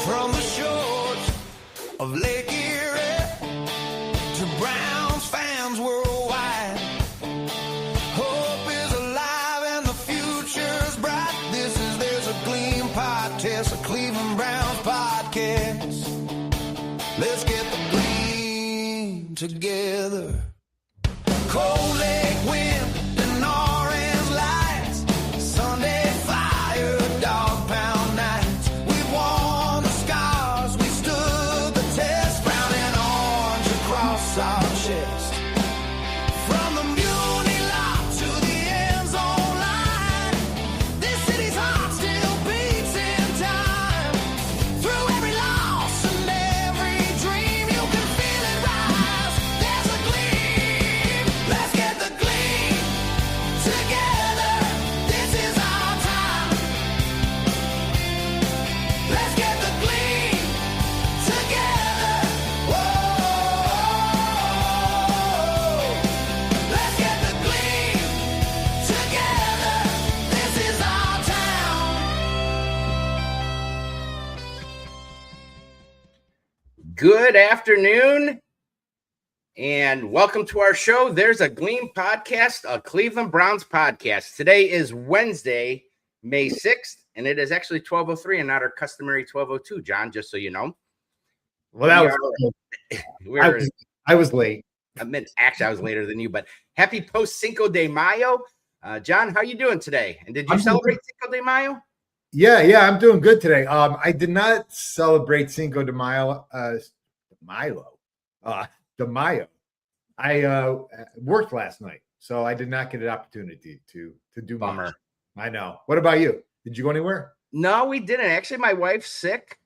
From the shores of Lake Erie to Browns fans worldwide, hope is alive and the future's bright. There's a Gleam podcast, a Cleveland Browns podcast. Let's get the Gleam together. Cold Lake wind and orange lights, Sunday fire, dog pound nights. We won the scars, we stood the test, brown and orange across our chest. From the Muni lot to the end zone line, this city's heart still beats in time. Through every loss and every dream, you can feel it rise. There's a gleam. Let's get the gleam together. This is our time. Let's get the gleam together. Whoa. Let's get the gleam together. This is our town. Good afternoon, and welcome to our show. There's a Gleam podcast, a Cleveland Browns podcast. Today is Wednesday, May 6th, and it is actually 12:03 and not our customary 12:02, John, just so you know. Well, that I was late. Actually, I was later than you, but happy post Cinco de Mayo. John, how you doing today? And did you I'm celebrate Cinco de Mayo? Yeah, I'm doing good today. I did not celebrate Cinco de Mayo. De Mayo. I worked last night, so I did not get an opportunity to do Bummer. much. I know. What about you? Did you go anywhere? No, we didn't. Actually, my wife's sick.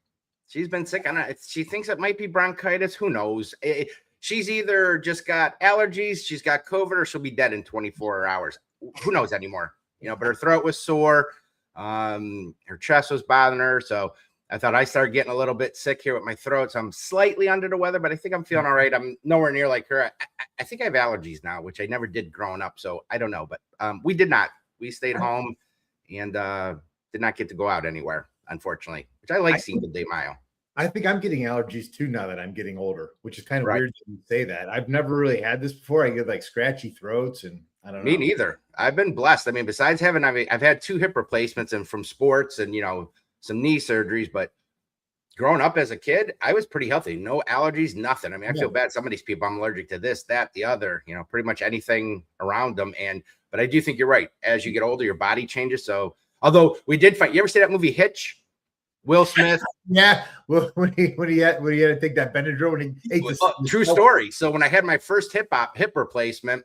She's been sick. She thinks it might be bronchitis. Who knows? She's either just got allergies, she's got COVID, or she'll be dead in 24 hours. Who knows anymore? But her throat was sore. Her chest was bothering her. So I thought I started getting a little bit sick here with my throat. So I'm slightly under the weather, but I think I'm feeling all right. I'm nowhere near like her. I think I have allergies now, which I never did growing up. So I don't know, but we did not. We stayed home and did not get to go out anywhere, unfortunately, which I like Cinco de Mayo. I think I'm getting allergies too now that I'm getting older, which is kind of weird to say that. I've never really had this before. I get like scratchy throats and I don't know. Me neither. I've been blessed. I mean, besides I've had 2 hip replacements and from sports and, some knee surgeries, but growing up as a kid, I was pretty healthy. No allergies, nothing. I mean, I feel bad. Some of these people, I'm allergic to this, that, the other, pretty much anything around them. But I do think you're right. As you get older, your body changes. So, although we did find, you ever see that movie Hitch? Will Smith. Yeah. Well, when he had to take that Benadryl when he ate true story. So when I had my first hip replacement,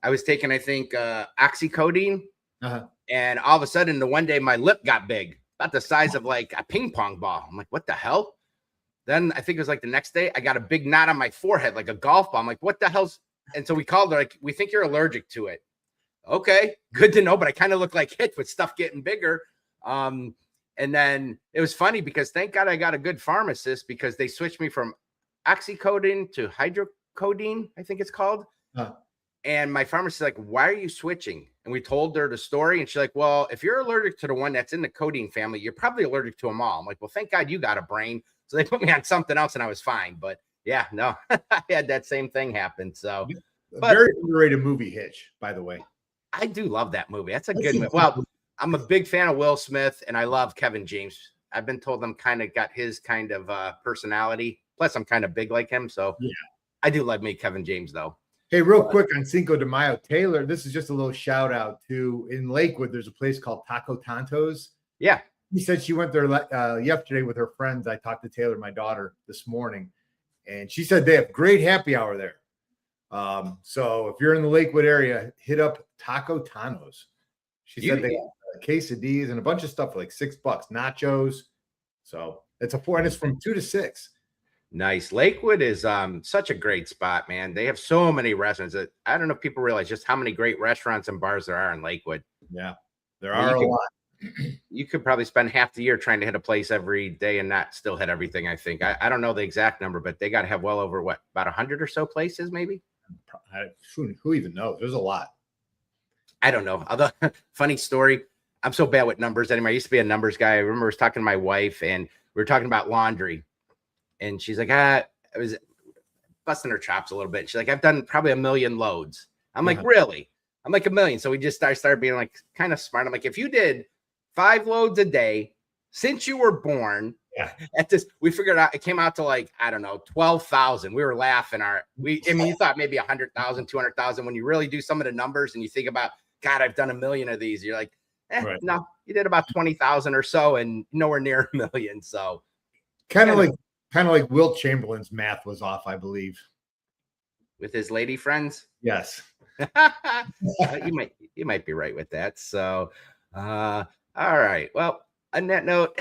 I was taking, I think, oxycodone. And all of a sudden, the one day my lip got big, about the size of like a ping pong ball. I'm like, what the hell? Then I think it was like the next day, I got a big knot on my forehead, like a golf ball. I'm like, what the hell's? And so we called her, like, we think you're allergic to it. Okay, good to know. But I kind of look like Hitch with stuff getting bigger. And then it was funny because thank God I got a good pharmacist because they switched me from oxycodone to hydrocodone, I think it's called. And my pharmacist is like, why are you switching? And we told her the story. And she's like, well, if you're allergic to the one that's in the codeine family, you're probably allergic to them all. I'm like, well, thank God you got a brain. So they put me on something else and I was fine. But yeah, no, I had that same thing happen. So very underrated movie, Hitch, by the way. I do love that movie. That's a good movie. Well, I'm a big fan of Will Smith and I love Kevin James. I've been told I'm kind of got his kind of personality. Plus, I'm kind of big like him. So yeah, I do love me Kevin James, though. Hey, real quick on Cinco de Mayo, Taylor, this is just a little shout out to in Lakewood. There's a place called Taco Tantos. Yeah. He said she went there yesterday with her friends. I talked to Taylor, my daughter, this morning, and she said they have great happy hour there. So if you're in the Lakewood area, hit up Taco Tantos. She said they have quesadillas and a bunch of stuff for like $6, nachos. So it's and it's from 2 to 6. Nice. Lakewood is such a great spot, man. They have so many restaurants. I don't know if people realize just how many great restaurants and bars there are in Lakewood. Yeah, there are a lot. You could probably spend half the year trying to hit a place every day and not still hit everything, I think. I don't know the exact number, but they got to have well over, about 100 or so places, maybe? Who even knows? There's a lot. I don't know. Although, funny story, I'm so bad with numbers anymore. I used to be a numbers guy. I remember I was talking to my wife and we were talking about laundry. And she's like, I was busting her chops a little bit. She's like, I've done probably 1 million loads. I'm like, really? I'm like 1 million. So we just started being like kind of smart. I'm like, if you did 5 loads a day since you were born, at this, we figured out it came out to like, I don't know, 12,000. We were laughing. You thought maybe 100,000, 200,000. When you really do some of the numbers and you think about, God, I've done 1 million of these. You're like, no, you did about 20,000 or so and nowhere near 1 million. So kind of like Wilt Chamberlain's math was off, I believe. With his lady friends? Yes. You might be right with that. So, all right. Well, on that note,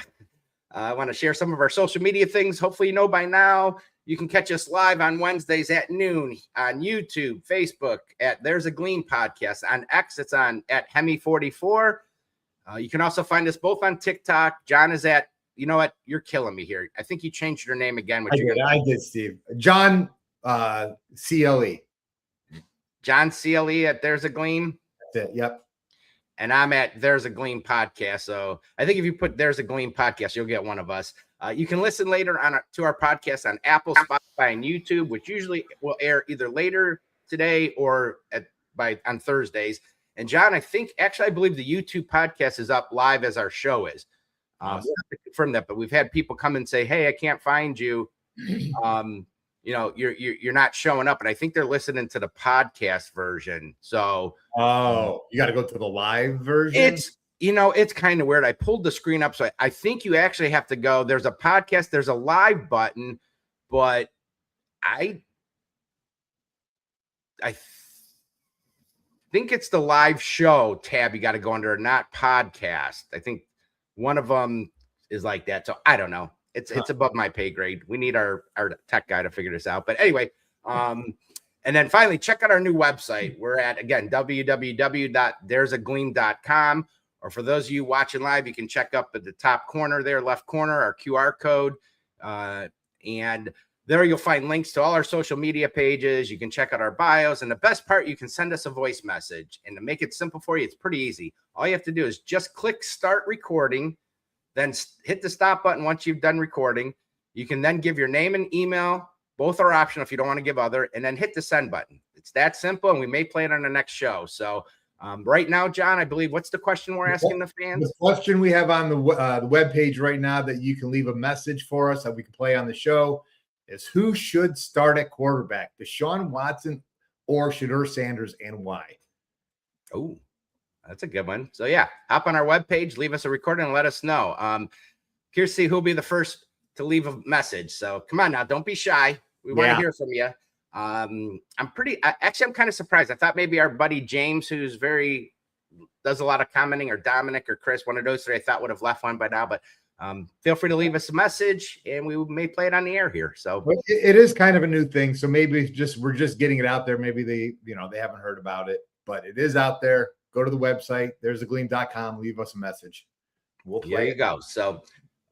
I want to share some of our social media things. Hopefully, you know by now, you can catch us live on Wednesdays at noon on YouTube, Facebook at There's a Gleam Podcast. On X, it's on at Hemi44. You can also find us both on TikTok. John is at, you know what? You're killing me here. I think you changed your name again. I did, Steve. John CLE. John CLE at There's a Gleam. That's it. Yep. And I'm at There's a Gleam Podcast. So I think if you put There's a Gleam Podcast, you'll get one of us. You can listen later to our podcast on Apple, Spotify, and YouTube, which usually will air either later today or on Thursdays. And John, I believe the YouTube podcast is up live as our show is. We'll have to confirm that, but we've had people come and say, "Hey, I can't find you. You're not showing up." And I think they're listening to the podcast version. So, you got to go to the live version. It's kind of weird. I pulled the screen up, so I think you actually have to go. There's a podcast. There's a live button, but I think it's the live show tab you got to go under, not podcast. I think one of them is like that. So I don't know. It's above my pay grade. We need our tech guy to figure this out. But anyway, and then finally, check out our new website. We're at, again, www.there'sagleam.com. Or for those of you watching live, you can check up at the top corner there, left corner, our QR code. And there you'll find links to all our social media pages. You can check out our bios. And the best part, you can send us a voice message. And to make it simple for you, it's pretty easy. All you have to do is just click start recording, then hit the stop button once you've done recording. You can then give your name and email. Both are optional if you don't want to give other. And then hit the send button. It's that simple, and we may play it on the next show. So right now, John, I believe, what's the question we're asking the fans? The question we have on the webpage right now that you can leave a message for us that we can play on the show is, who should start at quarterback, Deshaun Watson or Shedeur Sanders, and why? Oh, that's a good one. So, yeah, hop on our webpage, leave us a recording, and let us know. Curious to see who'll be the first to leave a message. So, come on now. Don't be shy. We want to hear from you. I'm kind of surprised. I thought maybe our buddy James, who's does a lot of commenting, or Dominic or Chris, one of those three, I thought would have left one by now, but feel free to leave us a message and we may play it on the air here. So it is kind of a new thing. So maybe we're just getting it out there. Maybe they haven't heard about it, but it is out there. Go to the website, there'sagleam.com, leave us a message. We'll play. There you go. So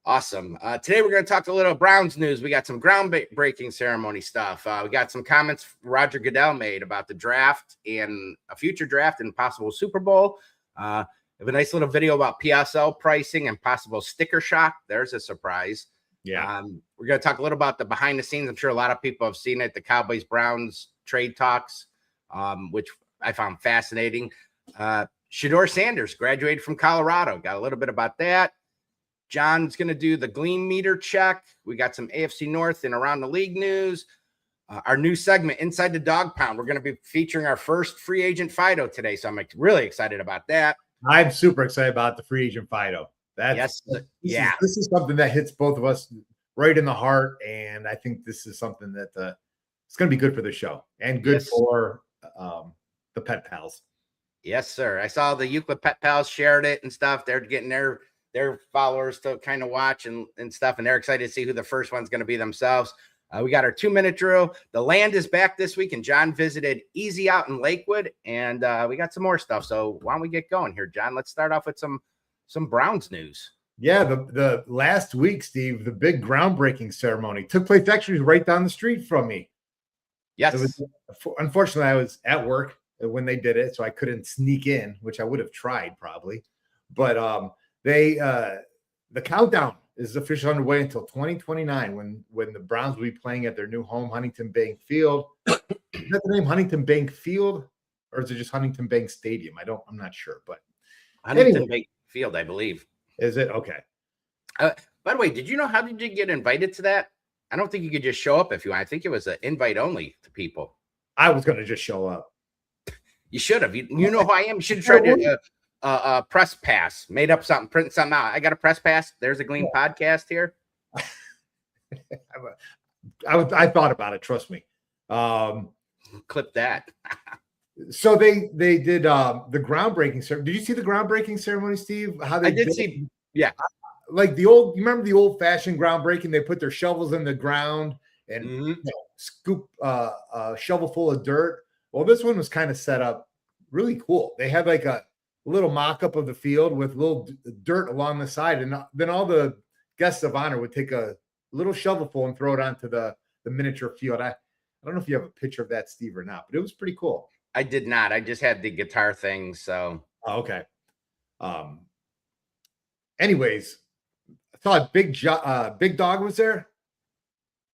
awesome. Today we're going to talk a little Browns news. We got some groundbreaking ceremony stuff. We got some comments Roger Goodell made about the draft and a future draft and possible Super Bowl. We have a nice little video about PSL pricing and possible sticker shock. There's a surprise. Yeah. We're going to talk a little about the behind the scenes. I'm sure a lot of people have seen it. The Cowboys-Browns trade talks, which I found fascinating. Shedeur Sanders graduated from Colorado. Got a little bit about that. John's going to do the Gleam meter check. We got some AFC North and around the league news. Our new segment, Inside the Dog Pound. We're going to be featuring our first free agent Fido today. So I'm really excited about that. I'm super excited about the free agent Fido. This is something that hits both of us right in the heart. And I think this is something that it's going to be good for the show and good for the pet pals. Yes, sir. I saw the Euclid Pet Pals shared it and stuff. They're getting their followers to kind of watch and stuff, and they're excited to see who the first one's going to be themselves. We got our 2-minute drill. The land is back this week, and John visited Easy out in Lakewood, and we got some more stuff. So why don't we get going here, John? Let's start off with some Browns news. Yeah, the last week, Steve, the big groundbreaking ceremony took place actually right down the street from me. Yes. Unfortunately, I was at work when they did it, so I couldn't sneak in, which I would have tried probably. But the countdown is officially underway until 2029 when the Browns will be playing at their new home, Huntington Bank Field. Is that the name, Huntington Bank Field, or is it just Huntington Bank Stadium? I'm not sure, but Huntington Bank Field, I believe. Is it? Okay. By the way, did you know how did you get invited to that? I don't think you could just show up if you want. I think it was an invite only to people. I was going to just show up. You should have. You know who I am. You should have tried to press pass. Made up something, print something out. I got a press pass. There's a Gleam podcast here. I thought about it. Trust me. Clip that. So they did the groundbreaking ceremony. Did you see the groundbreaking ceremony, Steve? How they did see. Yeah. Like you remember the old fashioned groundbreaking? They put their shovels in the ground and scoop a shovel full of dirt. Well, this one was kind of set up really cool. They had like a little mock-up of the field with little dirt along the side, and then all the guests of honor would take a little shovelful and throw it onto the miniature field. I don't know if you have a picture of that, Steve, or not, but it was pretty cool. I did not. I just had the guitar thing. So okay. Anyways, I thought Big Dog was there.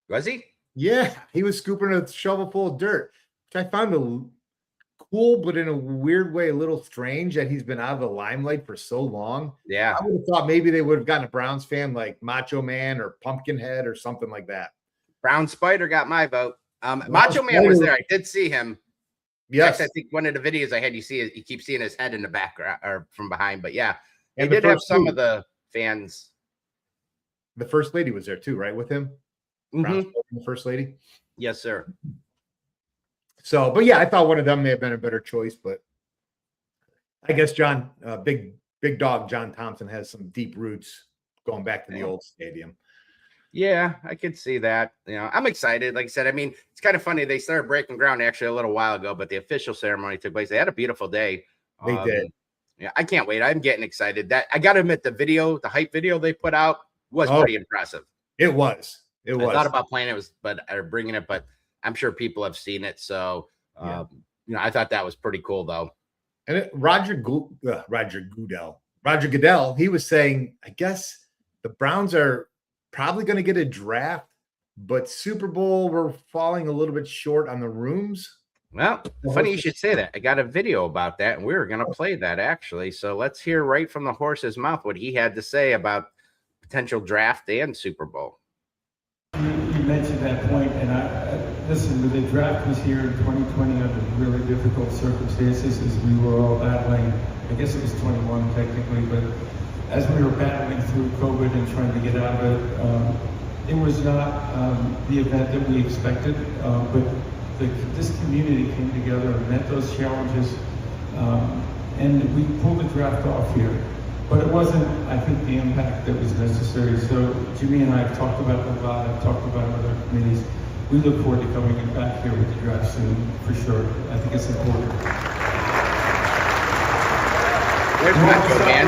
Was he? Yeah, he was scooping a shovel full of dirt, which I found cool, but in a weird way, a little strange that he's been out of the limelight for so long. Yeah. I would have thought maybe they would have gotten a Browns fan like Macho Man or Pumpkinhead or something like that. Brown Spider got my vote. Macho Man was there. I did see him. Yes. I think one of the videos I had, you keep seeing his head in the background or from behind, but yeah, they did have some of the fans. The First Lady was there too, right? With him? The First Lady? Yes, sir. So, but yeah, I thought one of them may have been a better choice, but I guess Big Dog John Thompson has some deep roots going back to the old stadium. Yeah, I could see that. You know, I'm excited. Like I said, I mean, it's kind of funny. They started breaking ground actually a little while ago, but the official ceremony took place. They had a beautiful day. They did. Yeah, I can't wait. I'm getting excited. That I got to admit, the hype video they put out was pretty impressive. It was. I thought about playing it, or bringing it, but I'm sure people have seen it. So, I thought that was pretty cool, though. And Roger Goodell, he was saying, I guess the Browns are probably going to get a draft, but Super Bowl, we're falling a little bit short on the rooms. Well, funny you should say that. I got a video about that, and we were going to play that, actually. So let's hear right from the horse's mouth what he had to say about potential draft and Super Bowl. You mentioned that point, and listen, the draft was here in 2020 under really difficult circumstances as we were all battling. I guess it was 21 technically, but as we were battling through COVID and trying to get out of it, it was not the event that we expected, but this community came together and met those challenges, and we pulled the draft off here. But it wasn't, I think, the impact that was necessary. So Jimmy and I have talked about it a lot. I've talked about it with other committees. We look forward to coming back here with the draft soon, for sure. I think it's important. Where's Macho Man?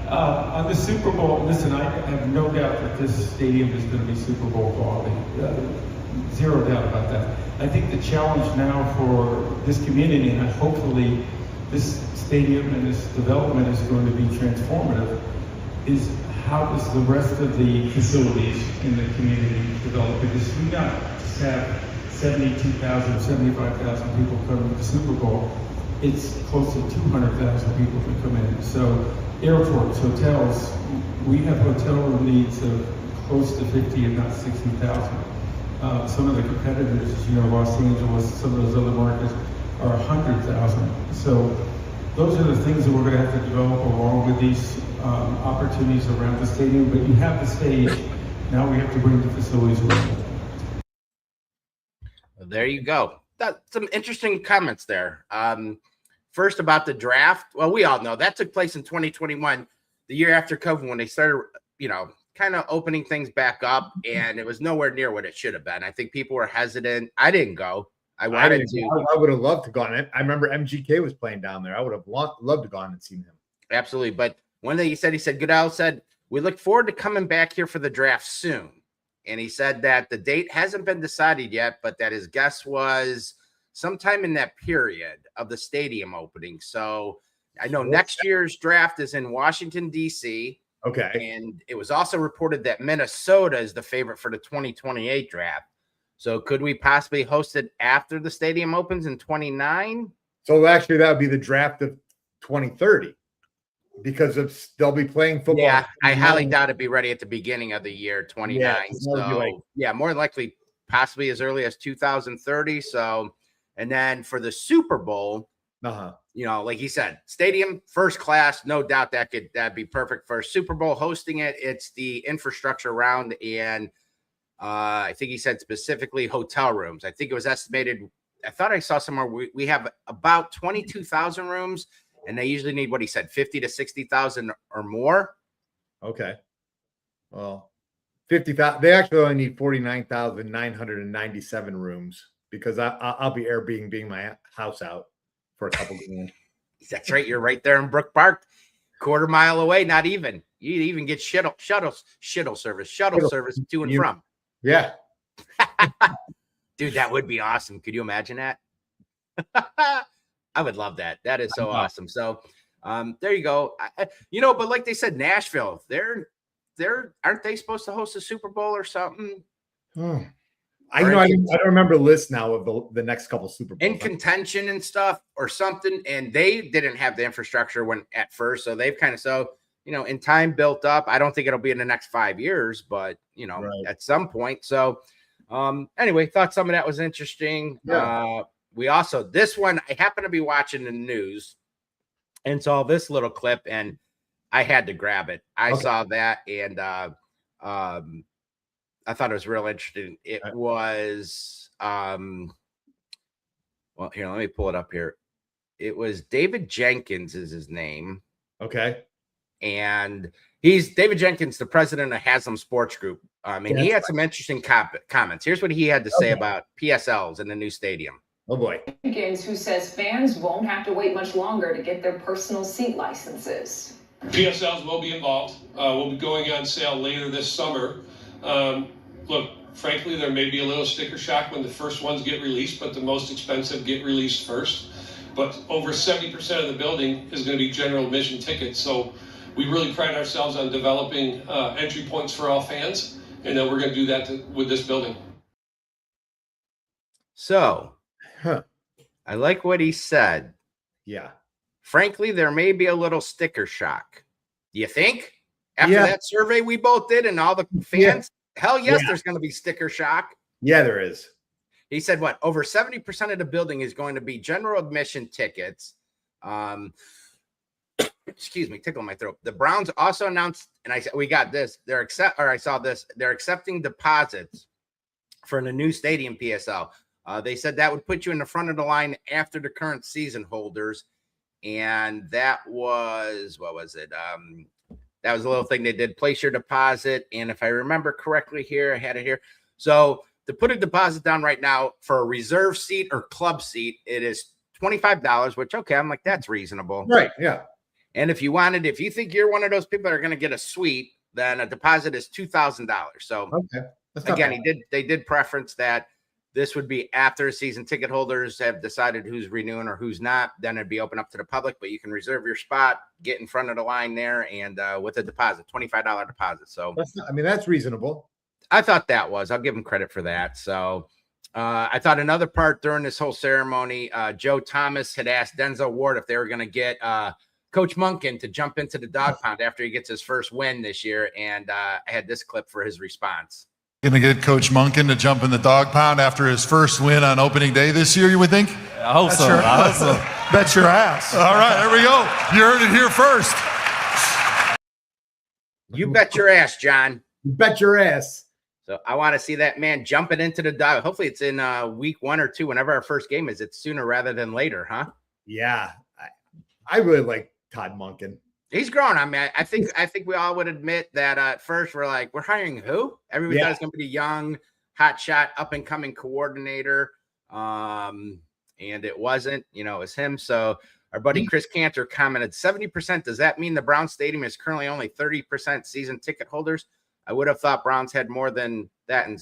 On the Super Bowl, listen, I have no doubt that this stadium is going to be Super Bowl quality. Zero doubt about that. I think the challenge now for this community, and hopefully this stadium and this development is going to be transformative, is how does the rest of the facilities in the community develop? Because we not just have 72,000, 75,000 people coming to the Super Bowl, it's close to 200,000 people that come in. So airports, hotels, we have hotel room needs of close to 50 and not 60,000. Some of the competitors, Los Angeles, some of those other markets are 100,000. So those are the things that we're going to have to develop along with these opportunities around the stadium. But you have the stage. Now we have to bring the facilities around. There you go. That's some interesting comments there. First about the draft. Well, we all know that took place in 2021, the year after COVID, when they started, kind of opening things back up, and it was nowhere near what it should have been. I think people were hesitant. I didn't go. I would have loved to go on it. I remember MGK was playing down there. I would have loved to go on and seen him. Absolutely. But one thing he said, Goodell said, we look forward to coming back here for the draft soon. And he said that the date hasn't been decided yet, but that his guess was sometime in that period of the stadium opening. So I know next year's draft is in Washington, D.C. Okay. And it was also reported that Minnesota is the favorite for the 2028 draft. So could we possibly host it after the stadium opens in 29? So actually, that would be the draft of 2030 because they'll be playing football. Yeah, I highly doubt it'd be ready at the beginning of the year 29. Yeah, so yeah, more likely possibly as early as 2030. So, and then for the Super Bowl, you know, like he said, stadium first class, no doubt that'd be perfect for Super Bowl hosting it. It's the infrastructure around, and I think he said specifically hotel rooms. I think it was estimated. I thought I saw somewhere we have about 22,000 rooms, and they usually need what he said, 50 to 60,000 or more. Okay. Well, 50,000. They actually only need 49,997 rooms because I'll be Airbnb my house out for a couple of grand. That's right. You're right there in Brook Park, quarter mile away. Not even. You even get shuttle service to and from. Yeah. Dude, that would be awesome. Could you imagine that? I would love that. That is so awesome. So there you go. But like they said, Nashville, aren't they supposed to host a Super Bowl or something? I don't remember the list now of the next couple Super Bowls. In contention and stuff or something. And they didn't have the infrastructure at first. So they've kind of, in time built up. I don't think it'll be in the next 5 years, but at some point. So anyway, thought some of that was interesting. Yeah. We also, this one, I happened to be watching the news and saw this little clip and I had to grab it. I saw that and I thought it was real interesting. It was, well, here, let me pull it up here. It was David Jenkins is his name. Okay. And he's David Jenkins, the president of Haslam Sports Group. And he had some interesting comments. Here's what he had to say about PSLs in the new stadium. Oh boy. Jenkins, who says fans won't have to wait much longer to get their personal seat licenses. PSLs will be involved. Will be going on sale later this summer. Look, frankly, there may be a little sticker shock when the first ones get released, but the most expensive get released first. But over 70% of the building is going to be general admission tickets. So we really pride ourselves on developing entry points for all fans, and then we're going to do that with this building. So, I like what he said. Yeah. Frankly, there may be a little sticker shock. Do you think? After that survey we both did and all the fans? Hell yes, there's going to be sticker shock. Yeah, there is. He said, what? Over 70% of the building is going to be general admission tickets. Excuse me, tickle my throat. The Browns also announced, and I said, we got this. They're accepting deposits for the new stadium PSL. They said that would put you in the front of the line after the current season holders. And that was, what was it? That was a little thing they did, place your deposit. And if I remember correctly here, I had it here. So to put a deposit down right now for a reserve seat or club seat, it is $25, which, okay, I'm like, that's reasonable. Right, yeah. And if you think you're one of those people that are going to get a suite, then a deposit is $2,000. So again, they did preference that this would be after season ticket holders have decided who's renewing or who's not. Then it'd be open up to the public, but you can reserve your spot, get in front of the line there, and with a deposit, $25 deposit. So that's reasonable. I thought that was. I'll give them credit for that. So I thought another part during this whole ceremony, Joe Thomas had asked Denzel Ward if they were going to get Coach Monken to jump into the dog pound after he gets his first win this year, and I had this clip for his response. Going to get Coach Monken to jump in the dog pound after his first win on opening day this year, you would think? I hope so. I hope so. Bet your ass. All right, there we go. You heard it here first. You bet your ass, John. You bet your ass. So I want to see that man jumping into the dog. Hopefully it's in week 1 or 2, whenever our first game is. It's sooner rather than later, huh? Yeah. I really like Todd Monken. He's grown. I mean, I think we all would admit that at first we're like, we're hiring who? Everybody thought it's going to be a young, hotshot, up and coming coordinator. And it wasn't, it was him. So our buddy Chris Cantor commented 70%. Does that mean the Brown Stadium is currently only 30% season ticket holders? I would have thought Browns had more than that. And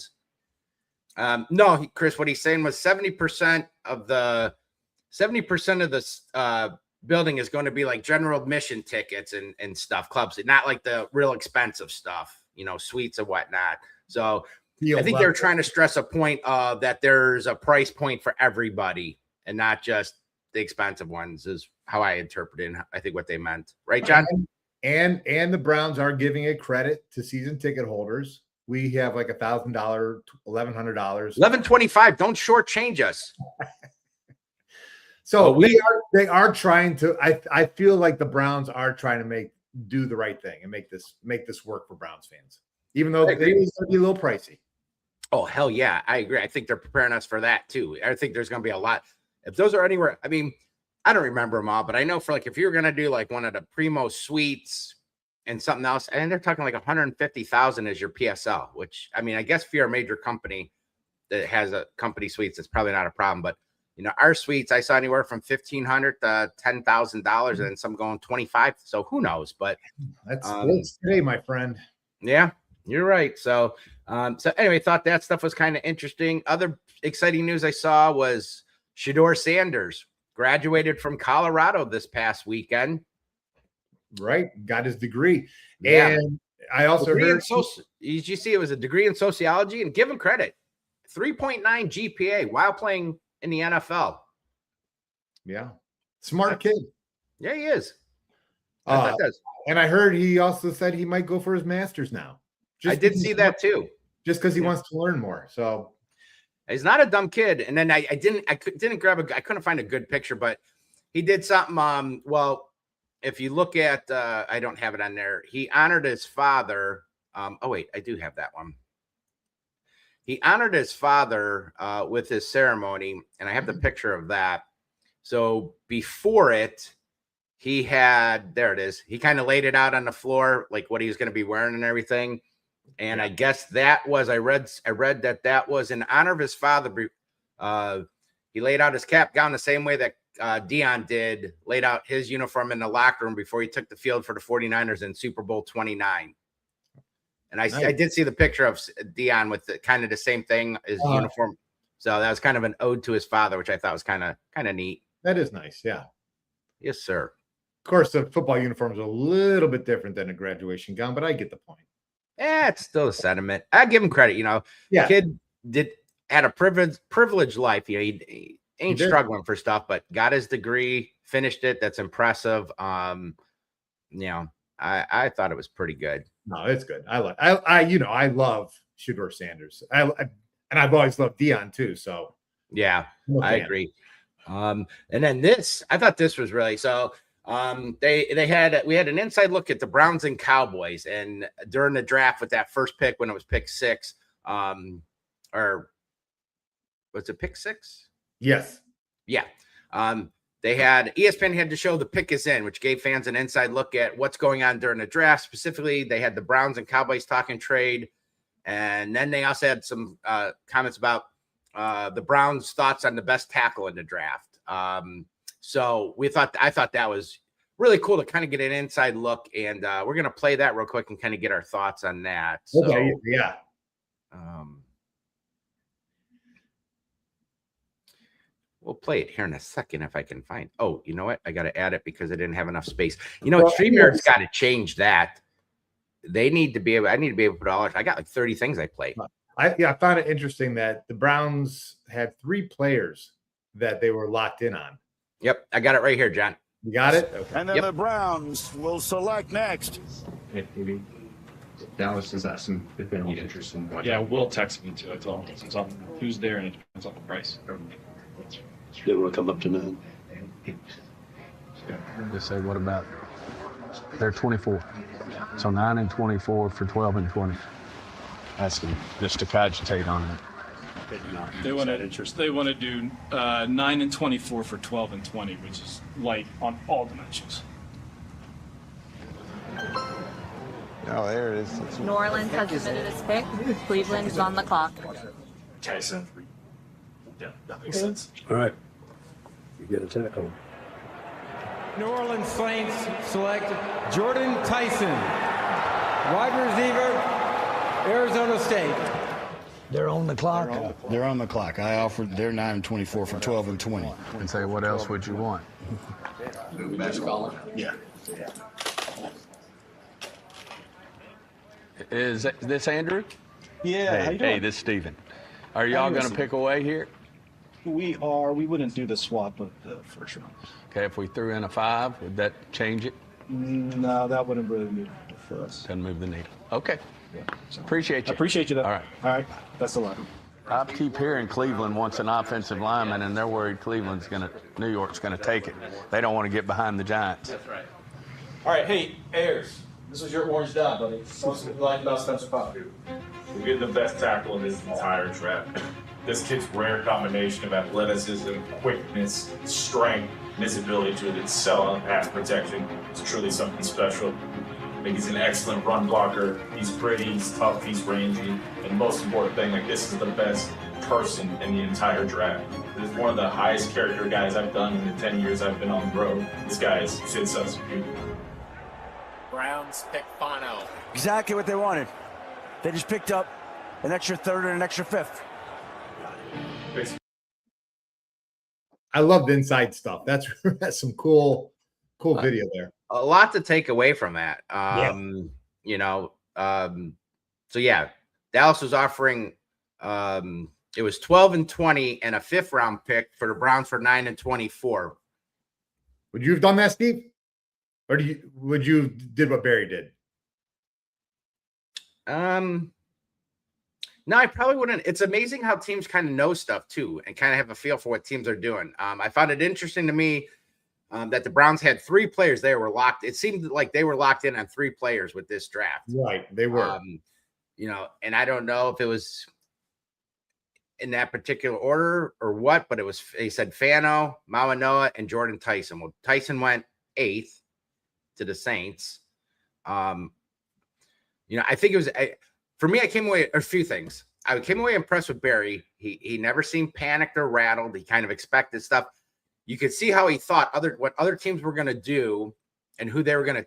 No, Chris, what he's saying was 70% of the building is going to be like general admission tickets and stuff, clubs, not like the real expensive stuff, suites and whatnot. So I think they're trying to stress a point that there's a price point for everybody and not just the expensive ones is how I interpreted and I think what they meant. Right, John? And the Browns are giving a credit to season ticket holders. We have like $1,000, $1,100. $1,125. Don't shortchange us. So they are trying to. I feel like the Browns are trying to do the right thing and make this work for Browns fans, even though it is going to be a little pricey. Oh hell yeah, I agree. I think they're preparing us for that too. I think there's going to be a lot. If those are anywhere, I mean, I don't remember them all, but I know for like if you're going to do like one of the Primo suites and something else, and they're talking like 150,000 as your PSL. Which I mean, I guess if you're a major company that has a company suites, it's probably not a problem, but. Our suites, I saw anywhere from $1,500 to $10,000 and then some going 25. So who knows? But that's sports today, my friend. Yeah, you're right. So anyway, thought that stuff was kind of interesting. Other exciting news I saw was Shedeur Sanders graduated from Colorado this past weekend. Right. Got his degree. Yeah. And I also heard. Did you see it was a degree in sociology? And give him credit. 3.9 GPA while playing in the NFL. Yeah. Smart kid. Yeah, he is. And I heard he also said he might go for his master's now. I did see that too. Just because he wants to learn more. So he's not a dumb kid. And then I couldn't find a good picture, but he did something. Well, if you look at, I don't have it on there. He honored his father. Oh wait, I do have that one. He honored his father with his ceremony, and I have the picture of that. So before it, he had, there it is. He kind of laid it out on the floor, like what he was going to be wearing and everything. And I guess that was, I read that was in honor of his father. He laid out his cap gown the same way that Dion laid out his uniform in the locker room before he took the field for the 49ers in Super Bowl 29. And I did see the picture of Dion with kind of the same thing as uniform. So that was kind of an ode to his father, which I thought was kind of neat. That is nice. Yeah. Yes, sir. Of course, the football uniform is a little bit different than a graduation gown, but I get the point. Yeah, it's still a sentiment. I give him credit. Kid had a privileged life. He ain't struggling for stuff, but got his degree, finished it. That's impressive. I thought it was pretty good. No, it's good. I love Shedeur Sanders. And I've always loved Dion too. So yeah, I agree. And then I thought this was really so. We had an inside look at the Browns and Cowboys, and during the draft with that first pick when it was pick 6, or was it pick 6? Yes. Yeah. They had ESPN had to show the pick is in, which gave fans an inside look at what's going on during the draft. Specifically, they had the Browns and Cowboys talking trade. And then they also had some comments about the Browns' thoughts on the best tackle in the draft. So I thought that was really cool to kind of get an inside look. And we're going to play that real quick and kind of get our thoughts on that. Okay, yeah. We'll play it here in a second if I can find. Oh, you know what? I got to add it because I didn't have enough space. StreamYard's got to change that. I need to be able to put all. I got like 30 things I play. I found it interesting that the Browns had 3 players that they were locked in on. Yep, I got it right here, John. You got it? Okay. And then the Browns will select next. Maybe Dallas is asking if any interest in watching. Yeah, Will texted me too. I told him it's on who's there and it depends on the price. They want to come up tonight. Just say, what about? They're 24. So 9 and 24 for 12 and 20. Asking just to cogitate on it. They want to do 9 and 24 for 12 and 20, which is light on all dimensions. Oh, there it is. New Orleans has submitted its pick. Cleveland is on the clock. Tyson. Yeah, that makes sense. All right. You get a tackle. New Orleans Saints select Jordan Tyson, wide receiver, Arizona State. They're on the clock. They're on the clock. I offered their 9 and 24 for 12 and 20. And say, what else would you want? Best caller. Yeah. Is this Andrew? Yeah. How you doing? Hey, this is Steven. Are y'all going to pick away here? We are. We wouldn't do the swap with the first round. Okay, if we threw in a 5, would that change it? No, that wouldn't really move it for us. Doesn't move the needle. Okay. Yeah. So, Appreciate you. I appreciate you, though. All right. All right. That's a lot. I keep hearing Cleveland wants an offensive lineman, and they're worried New York's going to take it. They don't want to get behind the Giants. That's right. All right, hey, Ayers, this is your orange dot, buddy. What's it like about Spencer Pop? We're getting the best tackle in this entire draft. This kid's rare combination of athleticism, quickness, strength, and his ability to excel on pass protection is truly something special. I think he's an excellent run blocker. He's pretty, he's tough, he's rangy, and most important thing, like this is the best person in the entire draft. This is one of the highest character guys I've done in the 10 years I've been on the road. This guy is Sid Substitute. Browns pick Fano. Exactly what they wanted. They just picked up an extra third and an extra fifth. I love the inside stuff. That's some cool video there. A lot to take away from that. You know, so yeah, Dallas was offering it was 12 and 20 and a 5th round pick for the Browns for 9 and 24. Would you have done that, Steve? Or would you did what Barry did? No, I probably wouldn't. It's amazing how teams kind of know stuff too and kind of have a feel for what teams are doing. I found it interesting to me that the Browns had 3 players they were locked. It seemed like they were locked in on 3 players with this draft. Right, they were. You know, and I don't know if it was in that particular order or what, but it was. They said Fano, Mawanoa, and Jordan Tyson. Well, Tyson went 8th to the Saints. You know, I think it was. For me, I came away a few things. I came away impressed with Barry. He never seemed panicked or rattled. He kind of expected stuff. You could see how he thought what other teams were going to do and who they were going to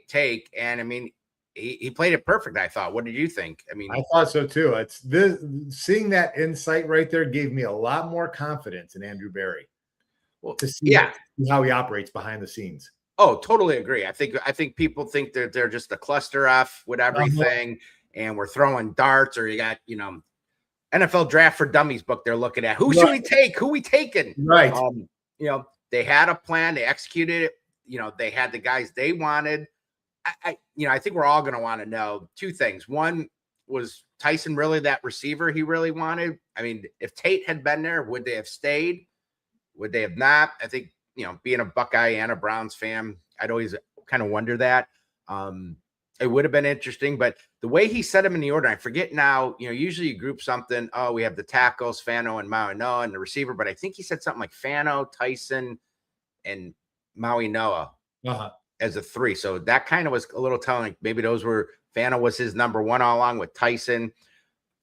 take. And I mean, he played it perfect. I thought. What did you think? I mean, I thought so too. It's this seeing that insight right there gave me a lot more confidence in Andrew Barry. Well, to see how he operates behind the scenes. Oh, totally agree. I think people think they're just a cluster F with everything. And we're throwing darts, or you got, you know, NFL Draft for Dummies book they're looking at. Who should we take? Who we taking? Right. You know, they had a plan. They executed it. You know, they had the guys they wanted. I think we're all going to want to know 2 things. One, was Tyson really that receiver he really wanted? I mean, if Tate had been there, would they have stayed? Would they have not? I think, you know, being a Buckeye and a Browns fan, I'd always kind of wonder that. It would have been interesting, but the way he set them in the order, I forget now, you know, usually you group something. Oh, we have the tackles, Fano and Mawanoa, and the receiver, but I think he said something like Fano, Tyson, and Mawanoa as a 3. So that kind of was a little telling. Like maybe Fano was his number 1 all along with Tyson.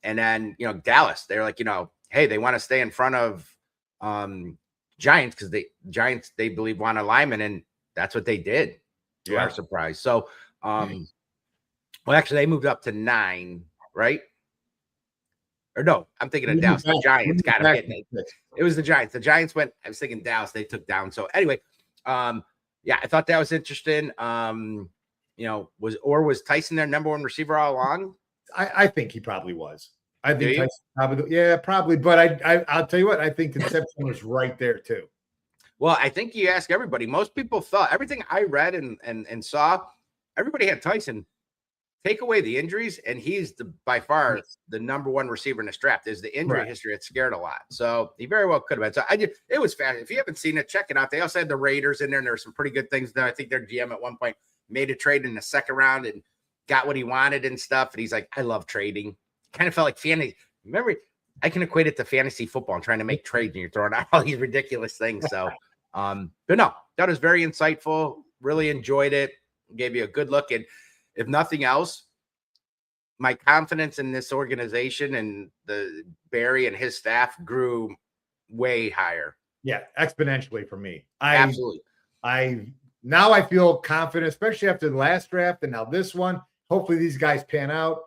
And then, you know, Dallas, they're like, you know, hey, they want to stay in front of Giants because Giants, they believe, want a lineman, and that's what they did to our surprise. So, well, actually, they moved up to 9, right? Or no, I'm thinking of Dallas. The Giants got him getting it. It was the Giants. The Giants went. I was thinking Dallas. They took down. So anyway, yeah, I thought that was interesting. You know, was Tyson their number 1 receiver all along? I think he probably was. I think Tyson probably. But I'll tell you what. I think Concepcion was right there too. Well, I think you ask everybody. Most people thought everything I read and saw. Everybody had Tyson. Take away the injuries, and he's by far the number 1 receiver in this draft. Is the injury history that scared a lot. So he very well could have been. So it was fast. If you haven't seen it, check it out. They also had the Raiders in there, and there were some pretty good things there. I think their GM at one point made a trade in the 2nd round and got what he wanted and stuff. And he's like, I love trading. Kind of felt like fantasy. Remember, I can equate it to fantasy football and trying to make trades, and you're throwing out all these ridiculous things. So, but no, that was very insightful. Really enjoyed it. Gave you a good look. And if nothing else, my confidence in this organization and the Barry and his staff grew way higher. Yeah, exponentially for me. Absolutely. Now I feel confident, especially after the last draft and now this one. Hopefully these guys pan out.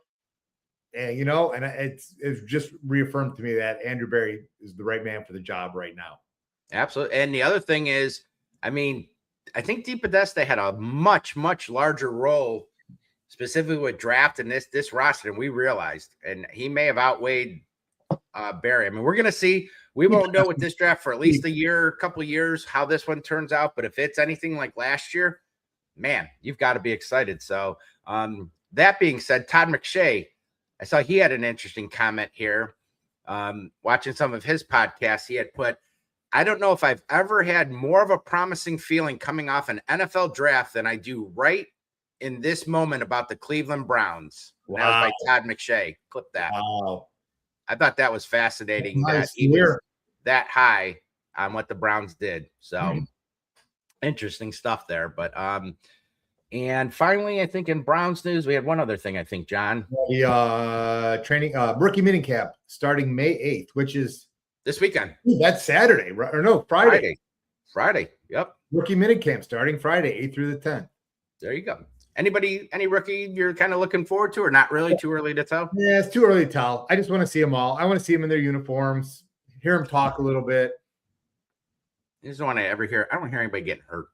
And, you know, and it's just reaffirmed to me that Andrew Berry is the right man for the job right now. Absolutely. And the other thing is, I mean, I think DePodesta had a much, much larger role specifically with draft and this roster than we realized. And he may have outweighed Barry. I mean, we're going to see. We won't know with this draft for at least a couple of years, how this one turns out. But if it's anything like last year, man, you've got to be excited. So that being said, Todd McShay, I saw he had an interesting comment here. Watching some of his podcasts, he had put, I don't know if I've ever had more of a promising feeling coming off an NFL draft than I do right in this moment about the Cleveland Browns. Wow. That was by Todd McShay. Clip that. Wow. I thought that was fascinating that he was that high on what the Browns did. So interesting stuff there. But and finally, I think in Browns news, we had one other thing, I think, John. The training rookie minicamp starting May 8th, which is this weekend. That's Saturday, right? Or no, Friday. Friday. Yep. Rookie minicamp starting Friday, 8th through the 10th. There you go. Any rookie you're kind of looking forward to, or not really too early to tell? Yeah, it's too early to tell. I just want to see them all. I want to see them in their uniforms, hear them talk a little bit. I just don't want to ever hear. I don't hear anybody getting hurt.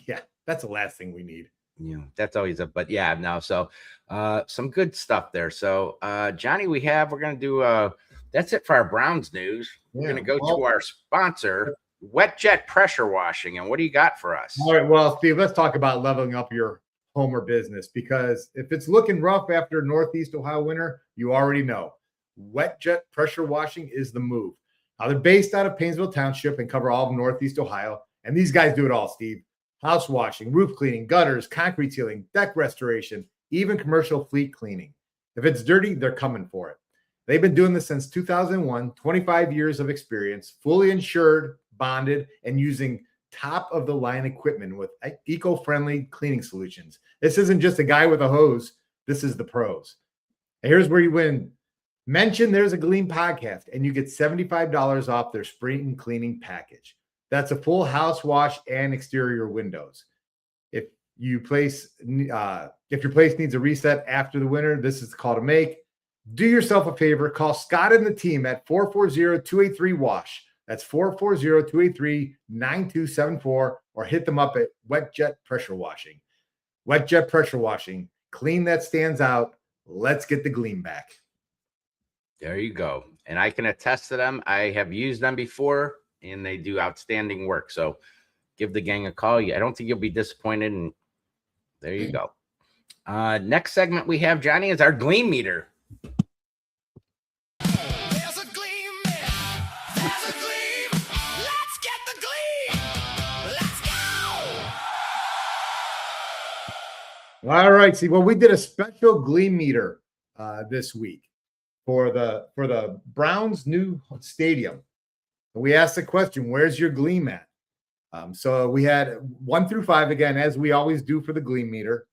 Yeah, that's the last thing we need. Yeah, that's always but yeah, no. So some good stuff there. So Johnny, we're gonna do that's it for our Browns news. We're gonna go to our sponsor, Wet Jet Pressure Washing. And what do you got for us? All right, well, Steve, let's talk about leveling up your home or business, because if it's looking rough after Northeast Ohio winter, you already know Wet Jet Pressure Washing is the move. Now, they're based out of Painesville Township and cover all of Northeast Ohio. And these guys do it all, Steve. House washing, roof cleaning, gutters, concrete sealing, deck restoration, even commercial fleet cleaning. If it's dirty, they're coming for it. They've been doing this since 2001, 25 years of experience, fully insured, bonded, and using top-of-the-line equipment with eco-friendly cleaning solutions. This isn't just a guy with a hose. This is the pros. And here's where you win. Mention There's a Gleam podcast, and you get $75 off their spring cleaning package. That's a full house wash and exterior windows. If your place needs a reset after the winter, this is the call to make. Do yourself a favor. Call Scott and the team at 440-283-WASH. That's 440-283-9274, or hit them up at Wet Jet Pressure Washing. Wet Jet Pressure Washing. Clean that stands out. Let's get the gleam back. There you go. And I can attest to them. I have used them before, and they do outstanding work. So give the gang a call. I don't think you'll be disappointed. And there you go. Next segment we have, Johnny, is our Gleam meter. All right. See, well, we did a special Gleam meter this week for the Browns' new stadium. We asked the question, where's your Gleam at? So we had 1 through 5 again, as we always do for the Gleam meter.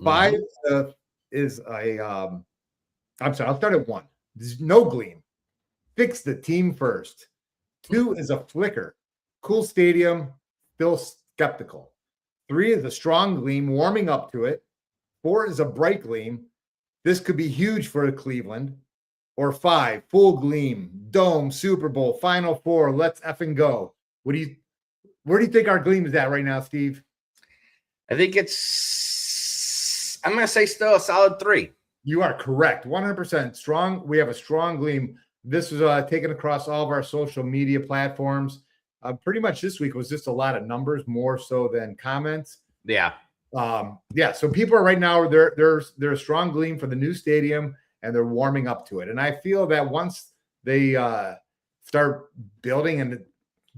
5 is I'm sorry, I'll start at 1. There's no Gleam. Fix the team first. 2 is a flicker. Cool stadium, still skeptical. 3 is a strong Gleam, warming up to it. 4 is a bright Gleam. This could be huge for Cleveland. Or 5, full Gleam, dome, Super Bowl, Final Four. Let's effing go. Where do you think our Gleam is at right now, Steve? I think I'm going to say still a solid 3. You are correct. 100% strong. We have a strong Gleam. This was taken across all of our social media platforms. Pretty much this week was just a lot of numbers, more so than comments. Yeah. So people are right now, they're a strong Gleam for the new stadium, and they're warming up to it. And I feel that once they start building and the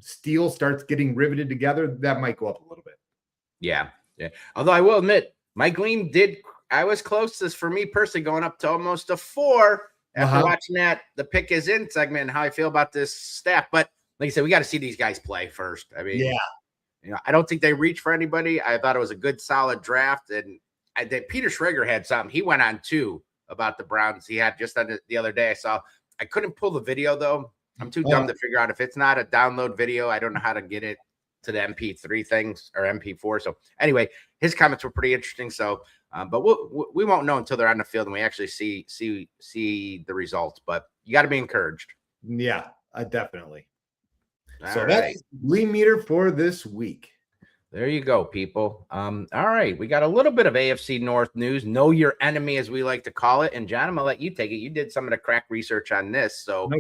steel starts getting riveted together, that might go up a little bit. Yeah. Although I will admit, my Gleam I was close to this for me personally, going up to almost a 4 after watching the pick is in segment and how I feel about this staff. But like I said, we got to see these guys play first. I mean, I don't think they reached for anybody. I thought it was a good, solid draft. And Peter Schrager had something. He went on too about the Browns. He had just the other day. I couldn't pull the video though. I'm too dumb to figure out if it's not a download video. I don't know how to get it to the MP3 things or MP4. So anyway, his comments were pretty interesting. So But we won't know until they're on the field and we actually see the results. But you got to be encouraged. Yeah, definitely. So All that's right. Gleam meter for this week. There you go, people. All right. We got a little bit of AFC North news. Know your enemy, as we like to call it. And John, I'm going to let you take it. You did some of the crack research on this. So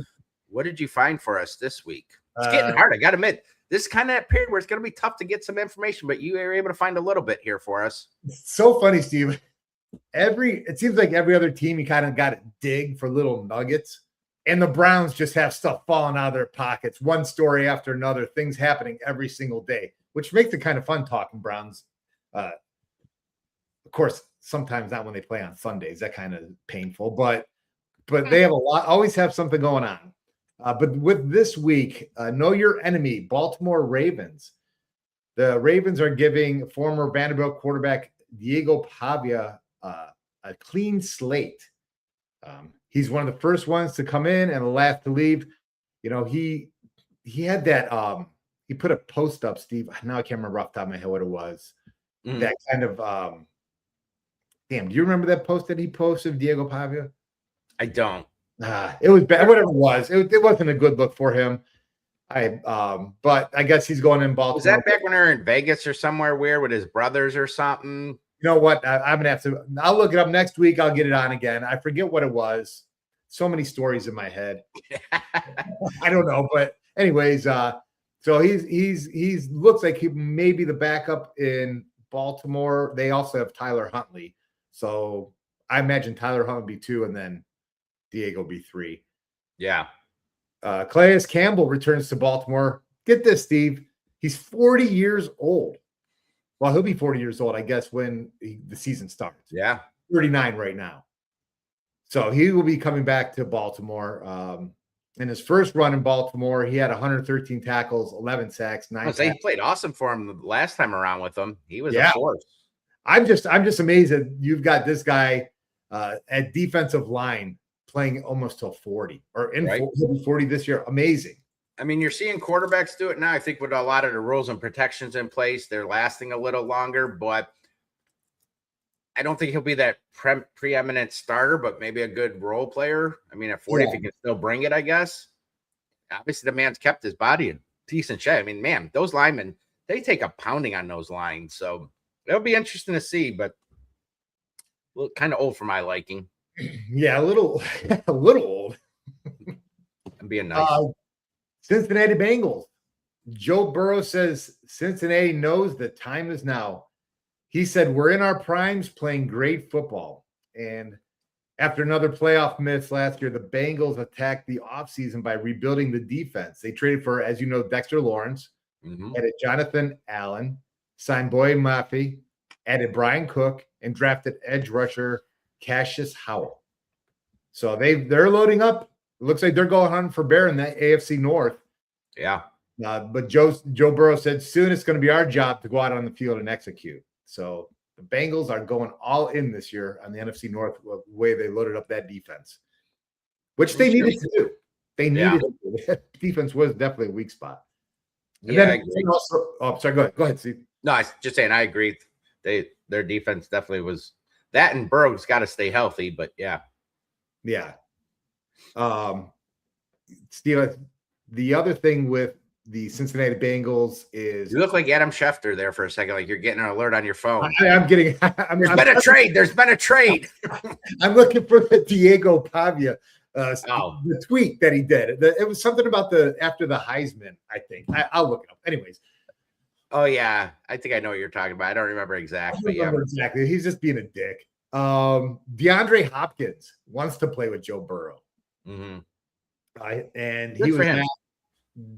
what did you find for us this week? It's getting hard. I got to admit, this is kind of that period where it's going to be tough to get some information, but you were able to find a little bit here for us. It's so funny, Steve. It seems like every other team, you kind of got to dig for little nuggets. And the Browns just have stuff falling out of their pockets, one story after another, things happening every single day, which makes it kind of fun talking Browns. Of course, sometimes not when they play on Sundays. That kind of painful, but they have always have something going on. But with this week, know your enemy, Baltimore Ravens. The Ravens are giving former Vanderbilt quarterback Diego Pavia a clean slate. He's one of the first ones to come in and the last to leave. You know, he had that he put a post up, Steve. Now I can't remember off the top of my head what it was. That kind of damn, do you remember that post that he posted, Diego Pavia? I don't. It was bad, whatever it was. It wasn't a good look for him. But I guess he's going in Baltimore. Was that back when they were in Vegas or somewhere weird with his brothers or something? You know what? I'm gonna have to. I'll look it up next week. I'll get it on again. I forget what it was. So many stories in my head. I don't know, but anyways, so he's looks like he may be the backup in Baltimore. They also have Tyler Huntley, so I imagine Tyler Huntley be 2, and then Diego be 3. Yeah. Calais Campbell returns to Baltimore. Get this, Steve. He's 40 years old. Well, he'll be 40 years old, I guess, when the season starts. Yeah. 39 right now. So he will be coming back to Baltimore. In his first run in Baltimore, he had 113 tackles, 11 sacks, 9 He played awesome for him the last time around with him. He was a force. I'm just amazed that you've got this guy at defensive line playing almost till 40 or in 40 this year. Amazing. I mean, you're seeing quarterbacks do it now. I think with a lot of the rules and protections in place, they're lasting a little longer, but I don't think he'll be that preeminent starter, but maybe a good role player. I mean, at 40, if he can still bring it, I guess. Obviously, the man's kept his body in decent shape. I mean, man, those linemen, they take a pounding on those lines. So it'll be interesting to see, but kind of old for my liking. Yeah, a little old. I'm being nice. Cincinnati Bengals. Joe Burrow says Cincinnati knows the time is now. He said, we're in our primes playing great football. And after another playoff miss last year, the Bengals attacked the offseason by rebuilding the defense. They traded for, as you know, Dexter Lawrence, added Jonathan Allen, signed Boyd Maffey, added Brian Cook, and drafted edge rusher Cassius Howell. So they're loading up. It looks like they're going hunting for bear in that AFC North. Yeah. But Joe Burrow said soon it's going to be our job to go out on the field and execute. So the Bengals are going all in this year on the NFC North the way they loaded up that defense, which they needed to do. They needed to do. That defense was definitely a weak spot. And then also, sorry, go ahead, Steve. No, I was just saying I agree. Their defense definitely was that, and Burrow's got to stay healthy, but yeah. Yeah. Steve, the other thing with the Cincinnati Bengals is you look like Adam Schefter there for a second, like you're getting an alert on your phone. I'm getting. There's been a trade. There's been a trade. I'm looking for the Diego Pavia the tweet that he did. It was something about after the Heisman. I think I'll look it up. Anyways. Oh yeah, I think I know what you're talking about. I don't remember exactly. Exactly. He's just being a dick. DeAndre Hopkins wants to play with Joe Burrow. Mm-hmm. And he was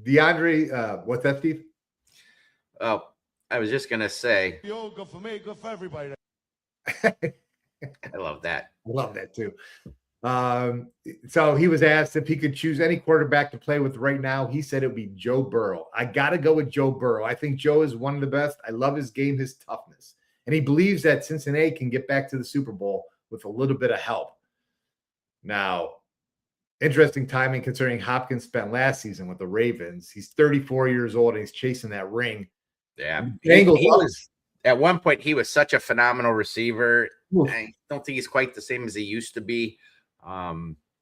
DeAndre. What's that, Steve? Oh, I was just gonna say. Good for me, good for everybody. I love that. I love that too. So he was asked if he could choose any quarterback to play with right now. He said it would be Joe Burrow. I got to go with Joe Burrow. I think Joe is one of the best. I love his game, his toughness. And he believes that Cincinnati can get back to the Super Bowl with a little bit of help. Now, interesting timing considering Hopkins spent last season with the Ravens. He's 34 years old and he's chasing that ring. Yeah. He was, at one point, he was such a phenomenal receiver. I don't think he's quite the same as he used to be. I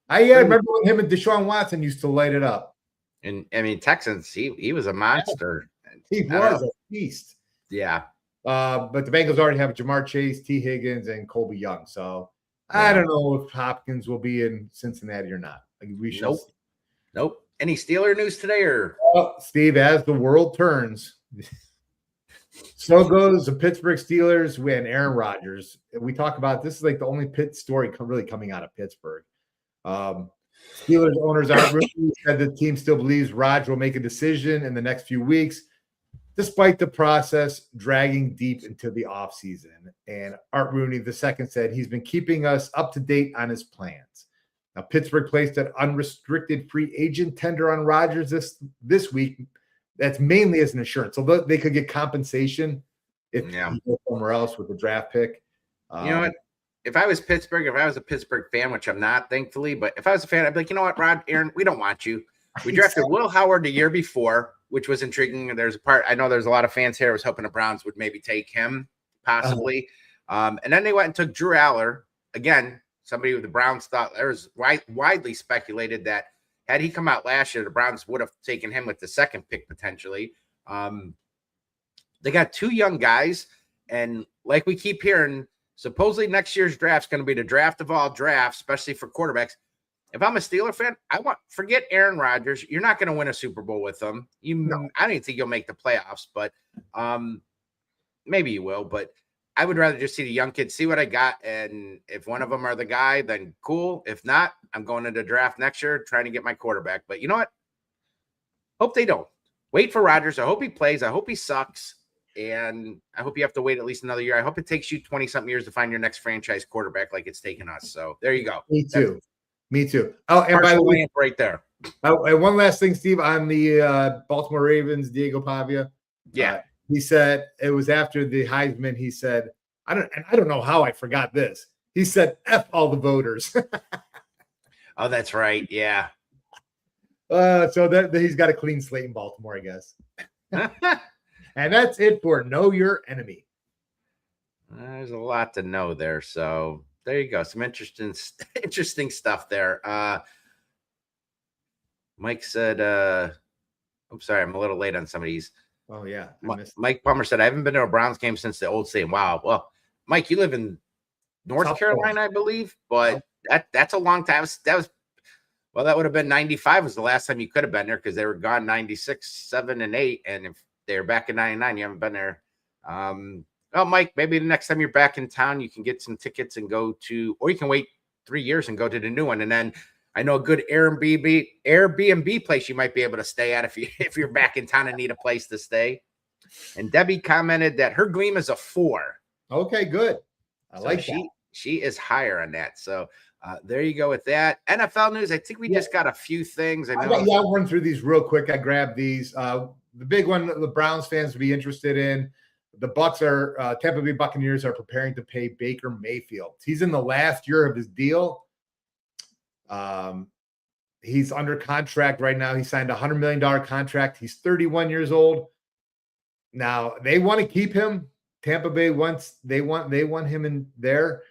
remember when him and Deshaun Watson used to light it up. And I mean, Texans, he was a monster. He was a beast. Yeah. But the Bengals already have Jamar Chase, T. Higgins, and Colby Young. So I don't know if Hopkins will be in Cincinnati or not. We should. Nope. Any Steeler news today, or Steve? As the world turns, so goes the Pittsburgh Steelers and Aaron Rodgers. We talk about this is like the only Pitt story really coming out of Pittsburgh. Steelers owners aren't really said the team still believes Rodgers will make a decision in the next few weeks, despite the process dragging deep into the offseason. And Art Rooney II said he's been keeping us up to date on his plans. Now, Pittsburgh placed an unrestricted free agent tender on Rodgers this week. That's mainly as an insurance. So they could get compensation if he goes somewhere else with the draft pick. You know what? If I was Pittsburgh, if I was a Pittsburgh fan, which I'm not, thankfully, but if I was a fan, I'd be like, you know what, Aaron, we don't want you. We drafted Will Howard the year before, which was intriguing. I know there's a lot of fans here. I was hoping the Browns would maybe take him, possibly. And then they went and took Drew Aller. Again, somebody who the Browns thought, there was widely speculated that had he come out last year, the Browns would have taken him with the second pick potentially. They got two young guys, and like we keep hearing, supposedly next year's draft is going to be the draft of all drafts, especially for quarterbacks. If I'm a Steeler fan, forget Aaron Rodgers. You're not going to win a Super Bowl with them. I don't even think you'll make the playoffs, but maybe you will. But I would rather just see the young kids, see what I got, and if one of them are the guy, then cool. If not, I'm going to the draft next year trying to get my quarterback. But you know what? Hope they don't. Wait for Rodgers. I hope he plays. I hope he sucks. And I hope you have to wait at least another year. I hope it takes you 20-something years to find your next franchise quarterback like it's taken us. So there you go. Me too. Oh, and by the way, right there. One last thing, Steve, on the Baltimore Ravens, Diego Pavia. Yeah. He said it was after the Heisman. He said, I don't know how I forgot this. He said, F all the voters. Oh, that's right. Yeah. So that he's got a clean slate in Baltimore, I guess. And that's it for Know Your Enemy. There's a lot to know there. So there you go. Some interesting stuff there. Mike said, I'm sorry, I'm a little late on some of these. Oh, yeah. Mike Palmer said, I haven't been to a Browns game since the old stadium. Wow. Well, Mike, you live in North Carolina, I believe, but that's a long time. That would have been 95 was the last time you could have been there because they were gone 96, 7, and 8. And if they're back in 99, you haven't been there. Well, Mike, maybe the next time you're back in town, you can get some tickets and go to, or you can wait 3 years and go to the new one. And then I know a good Airbnb place you might be able to stay at if you're back in town and need a place to stay. And Debbie commented that her Gleam is a 4. Okay, good. I like that. She is higher on that. So there you go with that. NFL news. I think we just got a few things. I'll run through these real quick. I grabbed these. The big one the Browns fans would be interested in. The Tampa Bay Buccaneers are preparing to pay Baker Mayfield. He's in the last year of his deal. He's under contract right now. He signed a $100 million contract. He's 31 years old. Now they want to keep him. Tampa Bay they want him in there.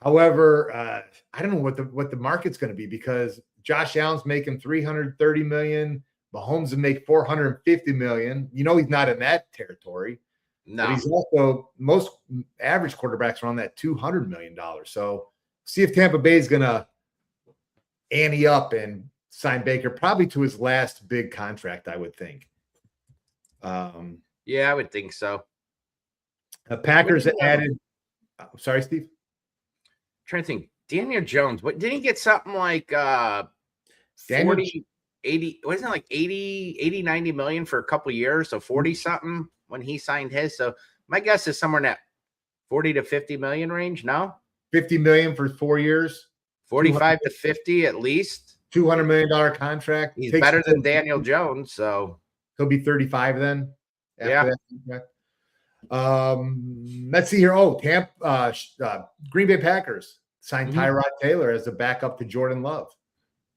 However, I don't know what the market's going to be because Josh Allen's making $330 million. Mahomes will make $450 million. You know he's not in that territory. No, but he's also most average quarterbacks are on that $200 million. So see if Tampa Bay is going to ante up and sign Baker probably to his last big contract, I would think. Yeah, I would think so. Packers added. Sorry, Steve. I'm trying to think. Daniel Jones. What didn't he get something like 40, 80? Wasn't it like 80, 90 million for a couple of years? So 40 something when he signed his. So my guess is somewhere in that 40 to 50 million range. No, 50 million for 4 years. 45 to 50 at least. $200 million contract. He's better than Daniel Jones, so he'll be 35 then. Yeah. Let's see here. Oh, Green Bay Packers signed Tyrod Taylor as a backup to Jordan Love.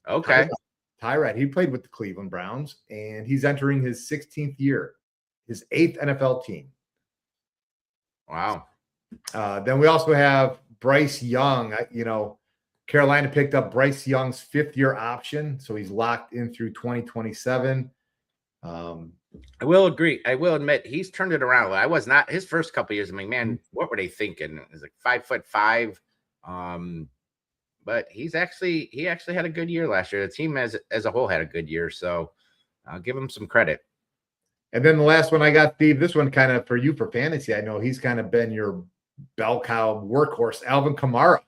Okay. Tyrod, he played with the Cleveland Browns, and he's entering his 16th year, his 8th NFL team. Wow. Then we also have Bryce Young, Carolina picked up Bryce Young's 5th-year option, so he's locked in through 2027. I will agree. I will admit he's turned it around. I was not his first couple of years. I mean, man, what were they thinking? It was like 5'5". But he actually had a good year last year. The team as a whole had a good year, so I'll give him some credit. And then the last one I got, Steve, this one kind of for you for fantasy. I know he's kind of been your bell cow workhorse, Alvin Kamara,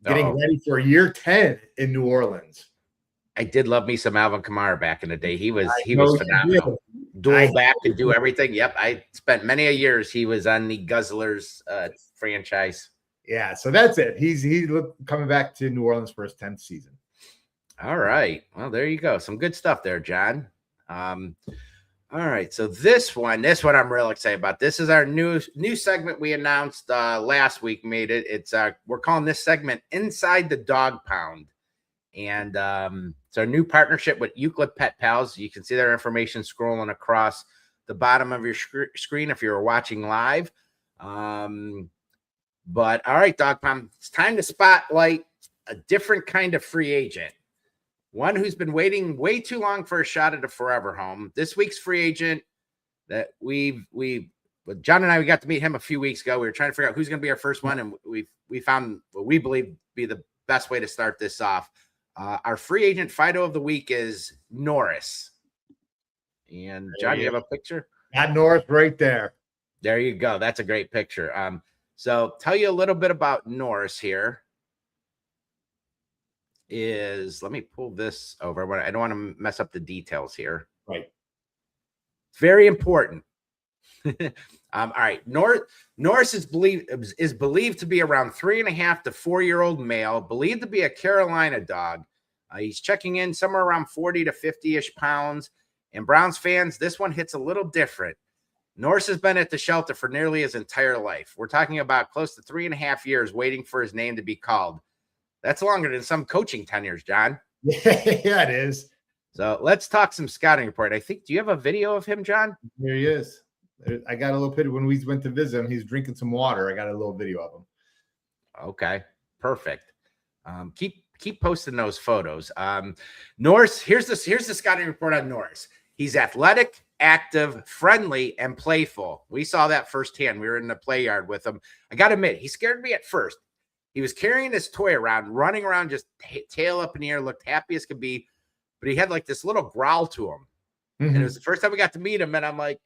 getting ready for year 10 in New Orleans. I did love me some Alvin Kamara back in the day. He was phenomenal. Dual back, could do everything. Yep, I spent many a years. He was on the Guzzlers franchise. Yeah, so that's it. He's coming back to New Orleans for his 10th season. All right. Well, there you go. Some good stuff there, John. All right. So this one I'm real excited about. This is our new segment we announced last week. We're calling this segment Inside the Dog Pound. And it's our new partnership with Euclid Pet Pals. You can see their information scrolling across the bottom of your screen if you're watching live. But all right, Dog Pound, it's time to spotlight a different kind of free agent. One who's been waiting way too long for a shot at a forever home. This week's free agent that John and I, we got to meet him a few weeks ago. We were trying to figure out who's going to be our first one, and we found what we believe to be the best way to start this off. Our free agent Fido of the week is Norris. And John, you have a picture? Got Norris right there. There you go. That's a great picture. So tell you a little bit about Norris here. Let me pull this over. I don't want to mess up the details here. Right. It's very important. All right. Norris is believed to be around 3.5 to 4-year-old male, believed to be a Carolina dog. He's checking in somewhere around 40 to 50-ish pounds. And Browns fans, this one hits a little different. Norris has been at the shelter for nearly his entire life. We're talking about close to 3.5 years waiting for his name to be called. That's longer than some coaching tenures, John. Yeah, it is. So let's talk some scouting report. Do you have a video of him, John? Here he is. I got a little bit when we went to visit him. He's drinking some water. I got a little video of him. Okay, perfect. Keep posting those photos. Norris, here's the scouting report on Norris. He's athletic, active, friendly, and playful. We saw that firsthand. We were in the play yard with him. I got to admit, he scared me at first. He was carrying his toy around, running around, just tail up in the air, looked happy as could be, but he had like this little growl to him. Mm-hmm. And it was the first time we got to meet him, and I'm like,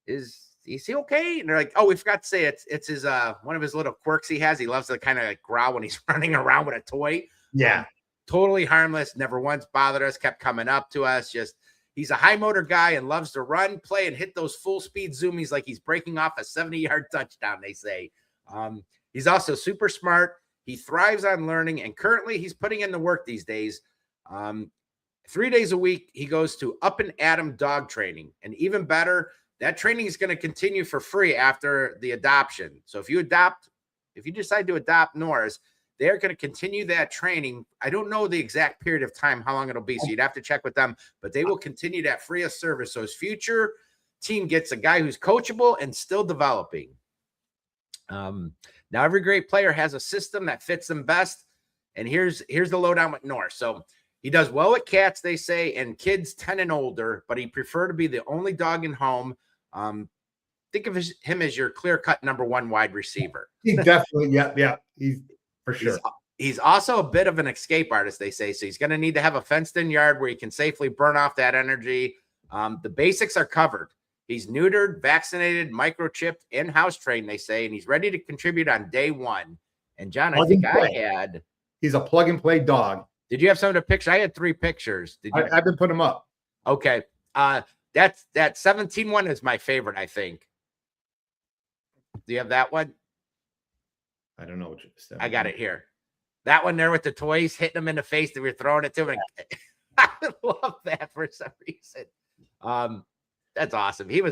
is he okay? And they're like, oh, we forgot to say it's his one of his little quirks he has. He loves to kind of like growl when he's running around with a toy. Yeah. Totally harmless, never once bothered us, kept coming up to us. Just he's a high motor guy and loves to run, play, and hit those full speed zoomies like he's breaking off a 70-yard touchdown, they say. He's also super smart. He thrives on learning, and currently he's putting in the work these days. 3 days a week, he goes to Up and Adam dog training. And even better, that training is going to continue for free after the adoption. So if you decide to adopt Norris, they're going to continue that training. I don't know the exact period of time, how long it'll be, so you'd have to check with them, but they will continue that free of service. So his future team gets a guy who's coachable and still developing. Now, every great player has a system that fits them best. And here's the lowdown with Norris. So he does well with cats, they say, and kids 10 and older, but he prefer to be the only dog in home. Think of him as your clear-cut number one wide receiver. He definitely, yeah. He's for sure. He's also a bit of an escape artist, they say. So he's going to need to have a fenced-in yard where he can safely burn off that energy. The basics are covered. He's neutered, vaccinated, microchipped, and house trained, they say, and he's ready to contribute on day one. And John, He's a plug-and-play dog. Did you have some of the pictures? I had 3 pictures. Did you? I've been putting them up. Okay. That 17 one is my favorite, I think. Do you have that one? I don't know what you're saying. I got it here. That one there with the toys hitting him in the face that we were throwing it to him. I love that for some reason. That's awesome. I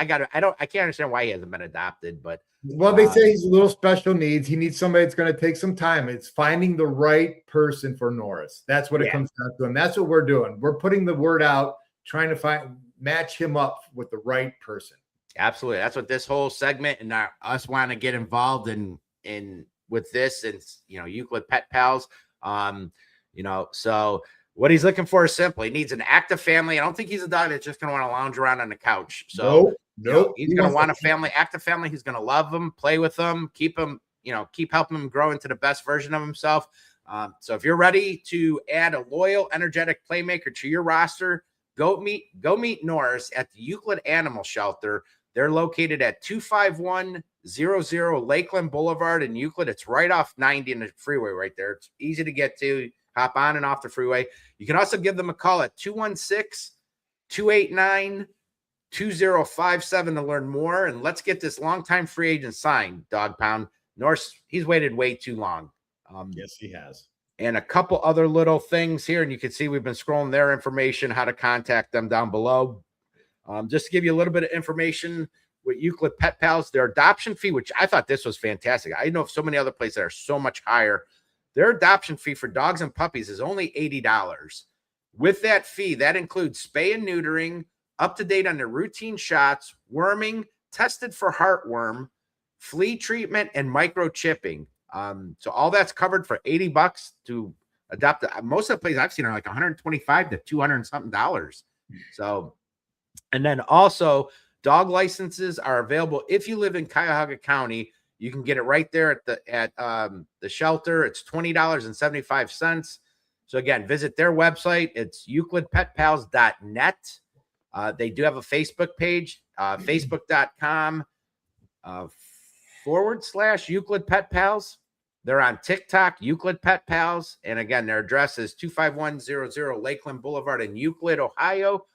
can't understand why he hasn't been adopted, but they say he's a little special needs. He needs somebody that's going to take some time. It's finding the right person for Norris. That's what it comes down to. And that's what we're doing. We're putting the word out, trying to match him up with the right person. Absolutely. That's what this whole segment and us want to get involved in with this and, Euclid Pet Pals. So what he's looking for is simple. He needs an active family. I don't think he's a dog that's just going to want to lounge around on the couch. So nope. He's going to want a family, active family. He's going to love them, play with them, keep helping him grow into the best version of himself. So if you're ready to add a loyal, energetic playmaker to your roster, go meet Norris at the Euclid Animal Shelter. They're located at 25100 Lakeland Boulevard in Euclid. It's right off 90 in the freeway right there. It's easy to get to. Hop on and off the freeway. You can also give them a call at 216-289-2057 to learn more. And let's get this longtime free agent signed, Dog Pound. Norris, he's waited way too long. Yes, he has. And a couple other little things here. And you can see we've been scrolling their information, how to contact them down below. Just to give you a little bit of information with Euclid Pet Pals, their adoption fee, which I thought this was fantastic. I know of so many other places that are so much higher. Their adoption fee for dogs and puppies is only $80. With that fee, that includes spay and neutering, up to date on their routine shots, worming, tested for heartworm, flea treatment, and microchipping. So all that's covered for $80 to adopt. Most of the places I've seen are like $125 to $200 something. So, and then also dog licenses are available if you live in Cuyahoga County. You can get it right there at the shelter. It's $20.75. So again, visit their website. It's euclidpetpals.net. They do have a Facebook page, facebook.com / Euclid Pet Pals. They're on TikTok, Euclid Pet Pals. And again, their address is 25100 Lakeland Boulevard in Euclid, Ohio.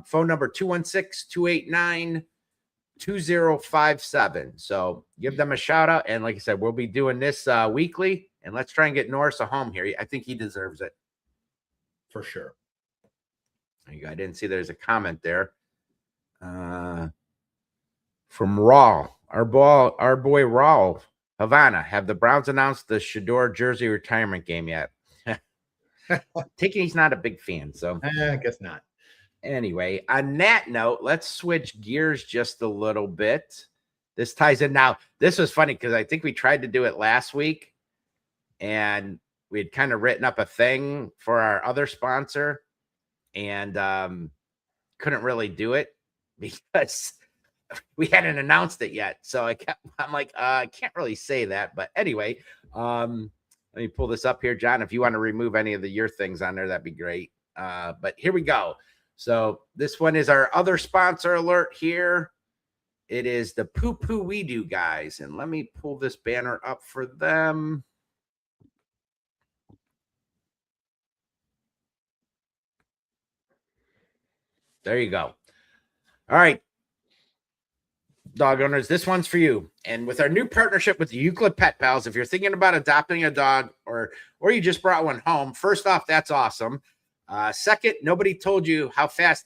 Phone number 216-289-2057. So give them a shout out. And like I said, we'll be doing this weekly. And let's try and get Norris a home here. I think he deserves it. For sure. I didn't see there's a comment there. From Raw. Our boy Raw. Havana, have the Browns announced the Shador jersey retirement game yet? Taking he's not a big fan, so I guess not. Anyway, on that note, let's switch gears just a little bit. This ties in now. This was funny because I think we tried to do it last week, and we had kind of written up a thing for our other sponsor, and couldn't really do it because we hadn't announced it yet. So I'm like, I can't really say that. But anyway, let me pull this up here, John. If you want to remove any of your things on there, that'd be great. But here we go. So this one is our other sponsor alert here. It is the Poo Poo We Do guys. And let me pull this banner up for them. There you go. All right. Dog owners, this one's for you. And with our new partnership with the Euclid Pet Pals, if you're thinking about adopting a dog or you just brought one home, first off, that's awesome. Second, nobody told you how fast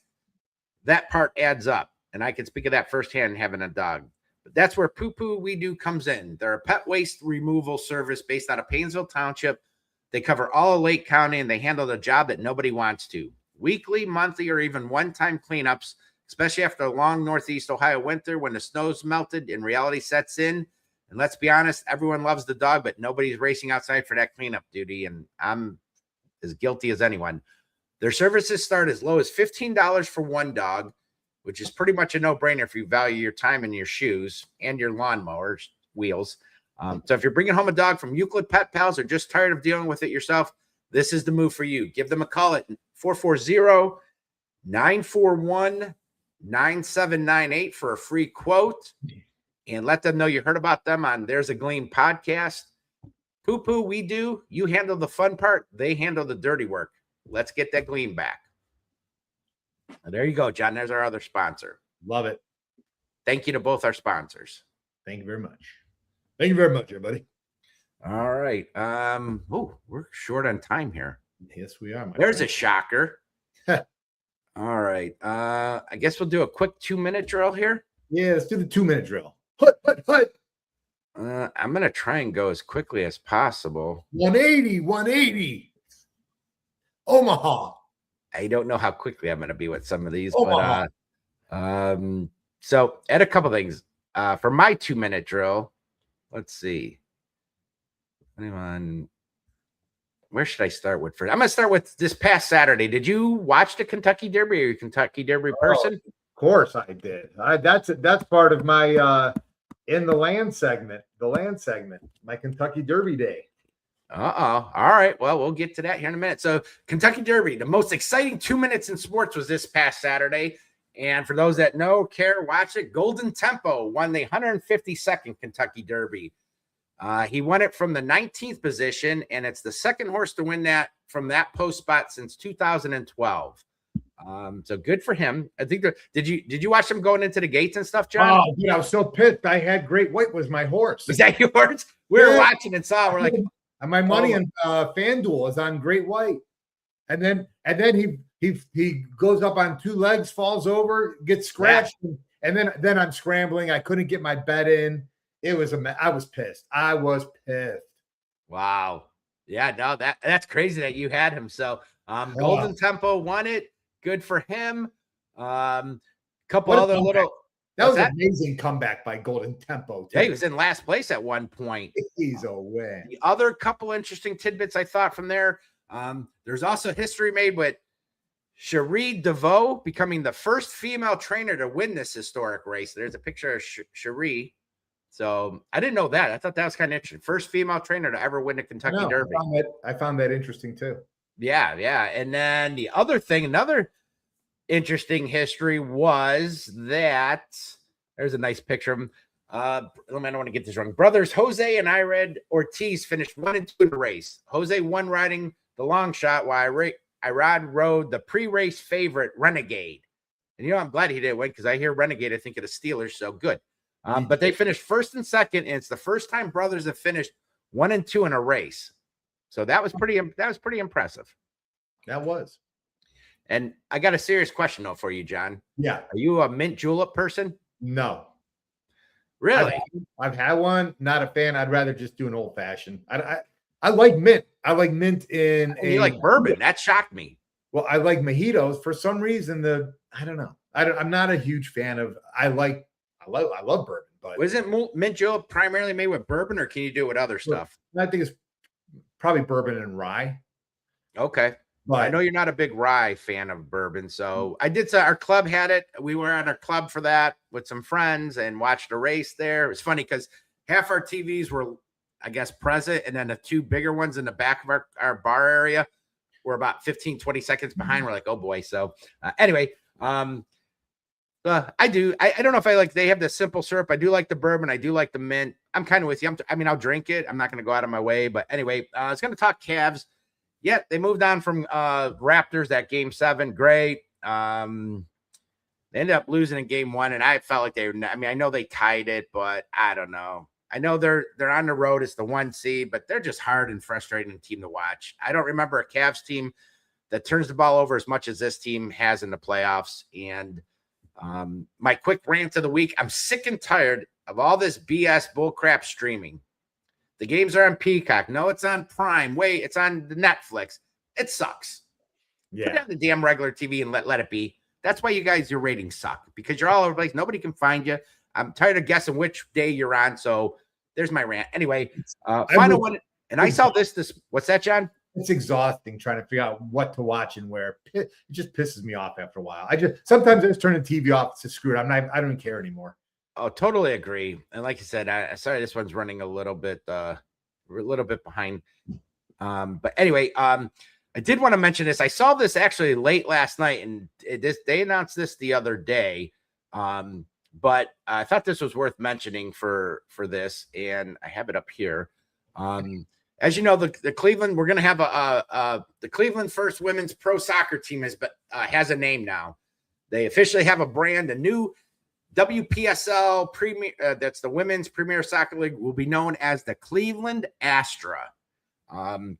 that part adds up. And I can speak of that firsthand having a dog. But that's where Poo Poo We Do comes in. They're a pet waste removal service based out of Painesville Township. They cover all of Lake County, and they handle the job that nobody wants to. Weekly, monthly, or even one-time cleanups, especially after a long Northeast Ohio winter when the snow's melted and reality sets in. And let's be honest, everyone loves the dog, but nobody's racing outside for that cleanup duty. And I'm as guilty as anyone. Their services start as low as $15 for one dog, which is pretty much a no-brainer if you value your time and your shoes and your lawnmowers wheels. So if you're bringing home a dog from Euclid Pet Pals or just tired of dealing with it yourself, this is the move for you. Give them a call at 440-941-9798 for a free quote, and let them know you heard about them on There's a Gleam podcast. Poo Poo We Do. You handle the fun part. They handle the dirty work. Let's get that Gleam back. And there you go, John. There's our other sponsor. Love it. Thank you to both our sponsors. Thank you very much. Thank you very much, everybody. All right. We're short on time here. Yes, we are. There's a shocker. All right. I guess we'll do a quick 2-minute drill here. Yeah, let's do the 2-minute drill. I'm going to try and go as quickly as possible. 180. Omaha. I don't know how quickly I'm going to be with some of these, Omaha. but so add a couple things. For my 2-minute drill, let's see. 21. Where should I start with first? I'm going to start with this past Saturday. Did you watch the Kentucky Derby? Are you a Kentucky Derby person? Of course I did. That's part of my in the land segment, my Kentucky Derby day. All right. Well, we'll get to that here in a minute. So, Kentucky Derby, the most exciting 2 minutes in sports was this past Saturday. And for those that know, care, watch it. Golden Tempo won the 152nd Kentucky Derby. He won it from the 19th position, and it's the second horse to win that from that post spot since 2012. So good for him. I think did you watch him going into the gates and stuff, John? Oh, dude, I was so pissed. I had Great White was my horse. Was that yours? We were watching and saw. We're like, and my money in FanDuel is on Great White, and then he goes up on two legs, falls over, gets scratched, and then I'm scrambling. I couldn't get my bet in. It was I was pissed. I was pissed. Wow. Yeah, no, that's crazy that you had him. So Golden Tempo won it. Good for him. Couple other little. That was an amazing comeback by Golden Tempo. Yeah, he was in last place at one point. He's a win. The other couple interesting tidbits I thought from there. There's also history made with Cherie DeVoe becoming the first female trainer to win this historic race. There's a picture of Cherie. So I didn't know that. I thought that was kind of interesting. First female trainer to ever win a Kentucky Derby. I found that interesting too. Yeah. And then the other thing, another interesting history was that there's a nice picture of him. I don't want to get this wrong. Brothers Jose and Irad Ortiz finished 1 and 2 in the race. Jose won riding the long shot, while Irad rode the pre-race favorite Renegade. And I'm glad he didn't win because I hear Renegade, I think of the Steelers. So good. But they finished first and second, and it's the first time brothers have finished 1 and 2 in a race. So that was pretty impressive. That was. And I got a serious question though for you, John. Yeah. Are you a mint julep person? No. Really? I've had one. Not a fan. I'd rather just do an old fashioned. I like mint. I like mint in. You like bourbon? That shocked me. Well, I like mojitos for some reason. I don't know. I'm not a huge fan of. I love bourbon, but wasn't mint julep primarily made with bourbon, or can you do it with other stuff? I think it's probably bourbon and rye. Okay. But I know you're not a big rye fan of bourbon. So I did say our club had it. We were at our club for that with some friends and watched a race there. It was funny because half our TVs were, I guess, present. And then the two bigger ones in the back of our bar area were about 15, 20 seconds behind. We're like, oh boy. So anyway, I don't know if I like, they have the simple syrup. I do like the bourbon. I do like the mint. I'm kind of with you. I'll drink it. I'm not going to go out of my way, but anyway, I was going to talk Cavs. Yeah, they moved on from Raptors that game 7. Great. They ended up losing in game 1, and I felt like I know they tied it, but I don't know. I know they're on the road. It's the 1 seed, but they're just hard and frustrating team to watch. I don't remember a Cavs team that turns the ball over as much as this team has in the playoffs. And my quick rant of the week, I'm sick and tired of all this BS bullcrap streaming. The games are on Peacock. No, it's on Prime. Wait, it's on the Netflix. It sucks. Yeah. Put it on the damn regular TV and let it be. That's why your ratings suck, because you're all over the place. Nobody can find you. I'm tired of guessing which day you're on. So there's my rant. Anyway, final one. And I saw this. What's that, John? It's exhausting trying to figure out what to watch and where. It just pisses me off after a while. Sometimes I just turn the TV off to screw it. I don't even care anymore. Oh, totally agree. And like you said, sorry, this one's running a little bit behind. But anyway, I did want to mention this. I saw this actually late last night, and they announced this the other day. But I thought this was worth mentioning for this, and I have it up here. As you know, the Cleveland, we're going to have the Cleveland First Women's Pro Soccer team has a name now. They officially have a brand, a new WPSL Premier, that's the Women's Premier Soccer League, will be known as the Cleveland Astra.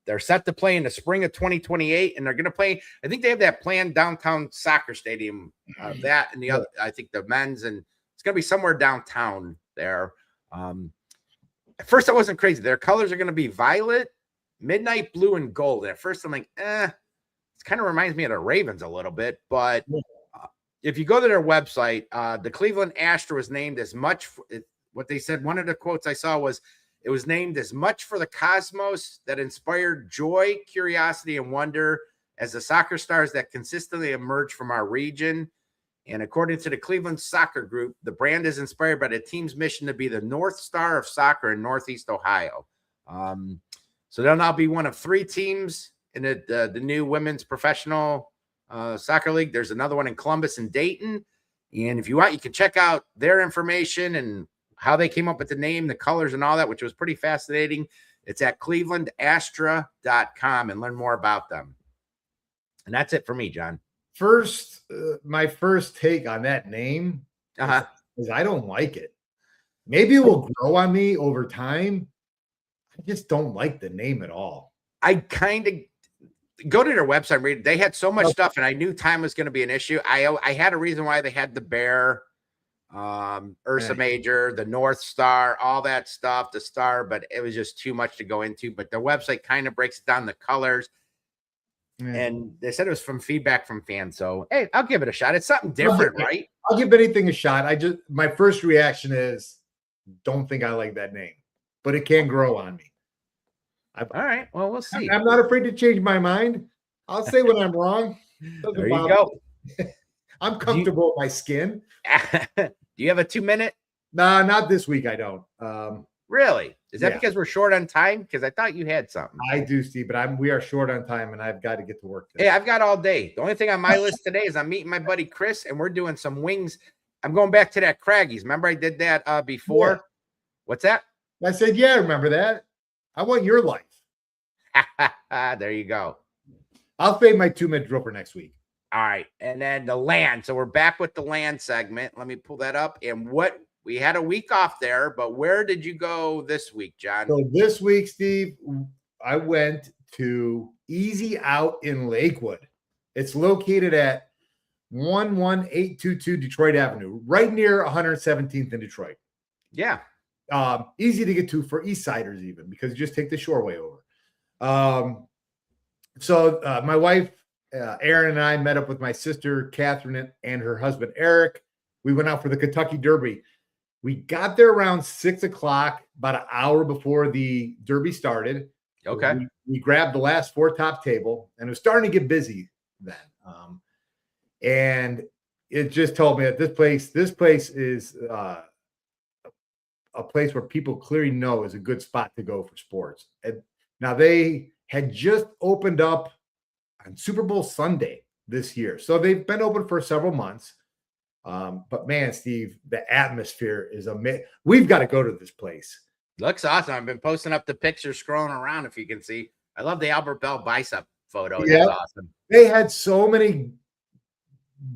They're set to play in the spring of 2028, and they're going to play. I think they have that planned downtown soccer stadium. That and the other, I think the men's, and it's going to be somewhere downtown there. At first, I wasn't crazy. Their colors are going to be violet, midnight blue, and gold. And at first, I'm like, it kind of reminds me of the Ravens a little bit, but. If you go to their website, the Cleveland Astra was named as much. What they said, one of the quotes I saw was, It was named as much for the cosmos that inspired joy, curiosity, and wonder as the soccer stars that consistently emerge from our region. And according to the Cleveland Soccer Group, the brand is inspired by the team's mission to be the North Star of soccer in Northeast Ohio. So they'll now be one of 3 teams in the new women's professional soccer league. There's another one in Columbus and Dayton. And if you want, you can check out their information and how they came up with the name, the colors, and all that, which was pretty fascinating. It's at clevelandastra.com and learn more about them. And that's it for me, John. My first take on that name is I don't like it. Maybe it will grow on me over time. I just don't like the name at all. I kind of go to their website and read. They had so much stuff, and I knew time was going to be an issue. I had a reason why they had the bear, Ursa Major, the North Star, all that stuff, the star, but it was just too much to go into. But their website kind of breaks down the colors. And they said it was from feedback from fans. So, hey, I'll give it a shot. It's something different, right? I'll give anything a shot. My first reaction is, don't think I like that name, but it can grow on me. All right. Well, we'll see. I'm not afraid to change my mind. I'll say when I'm wrong. There you go. I'm comfortable with my skin. Do you have a 2-minute? Nah, not this week. I don't. Really? Is that because we're short on time? Because I thought you had something. I do, Steve, but we are short on time, and I've got to get to work today. Hey, I've got all day. The only thing on my list today is I'm meeting my buddy Chris, and we're doing some wings. I'm going back to that Craggies. Remember I did that before? Yeah. What's that? I said, yeah, I remember that. I want your life. There you go. I'll save my 2-minute drill for next week. All right. And then the land. So we're back with the land segment. Let me pull that up. And we had a week off there, but where did you go this week, John? So this week, Steve, I went to Easy Out in Lakewood. It's located at 11822 Detroit Avenue, right near 117th in Detroit. Yeah. Easy to get to for East Siders even, because you just take the shoreway over. So my wife, Erin, and I met up with my sister, Catherine, and her husband, Eric. We went out for the Kentucky Derby. We got there around 6 o'clock, about an hour before the Derby started. Okay. We grabbed the last 4 top table, and it was starting to get busy then. And it just told me that this place is a place where people clearly know is a good spot to go for sports. And now they had just opened up on Super Bowl Sunday this year. So they've been open for several months. But man, Steve, the atmosphere is amazing. We've got to go to this place. Looks awesome. I've been posting up the pictures, scrolling around, if you can see. I love the Albert Bell bicep photo. Yeah. That's awesome. They had so many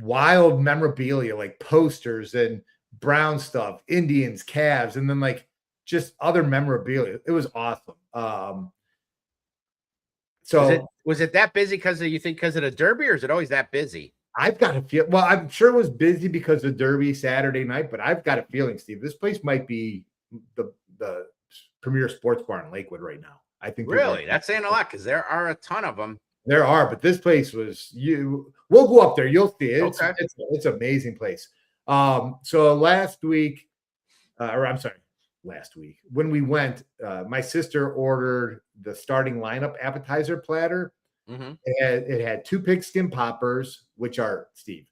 wild memorabilia, like posters and Brown stuff, Indians, Cavs, and then like just other memorabilia. It was awesome. So was it that busy because of the Derby, or is it always that busy? I've got a feel. Well, I'm sure it was busy because of Derby Saturday night, but I've got a feeling, Steve, this place might be the premier sports bar in Lakewood right now. I think. Really, that's saying a lot because there are a ton of them. There are, but this place was we'll go up there. You'll see it. It's an amazing place. So last week, when we went, my sister ordered the starting lineup appetizer platter. Mm-hmm. It had 2 pigskin poppers, which are, Steve,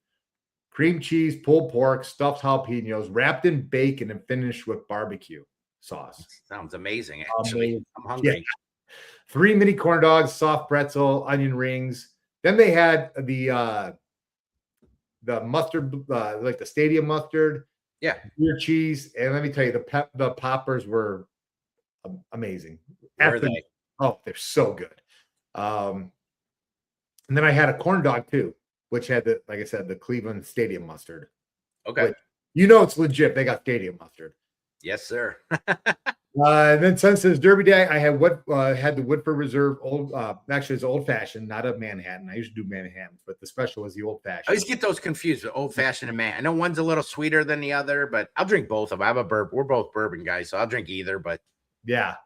cream cheese, pulled pork, stuffed jalapenos, wrapped in bacon, and finished with barbecue sauce. Sounds amazing, actually. I'm hungry. Yeah. 3 mini corn dogs, soft pretzel, onion rings. Then they had the mustard, like the stadium mustard. Yeah. Beer cheese. And let me tell you, the poppers were amazing. Where are they? Oh, they're so good. And then I had a corn dog too, which had like I said, the Cleveland Stadium mustard. Okay. Which, it's legit. They got stadium mustard. Yes, sir. And then since it's Derby Day, I had the Woodford Reserve actually it's old fashioned, not a Manhattan. I usually do Manhattan, but the special was the old fashioned. I always get those confused with old fashioned and Manhattan. I know one's a little sweeter than the other, but I'll drink both of them. I'm a bourbon. We're both bourbon guys, so I'll drink either. But yeah,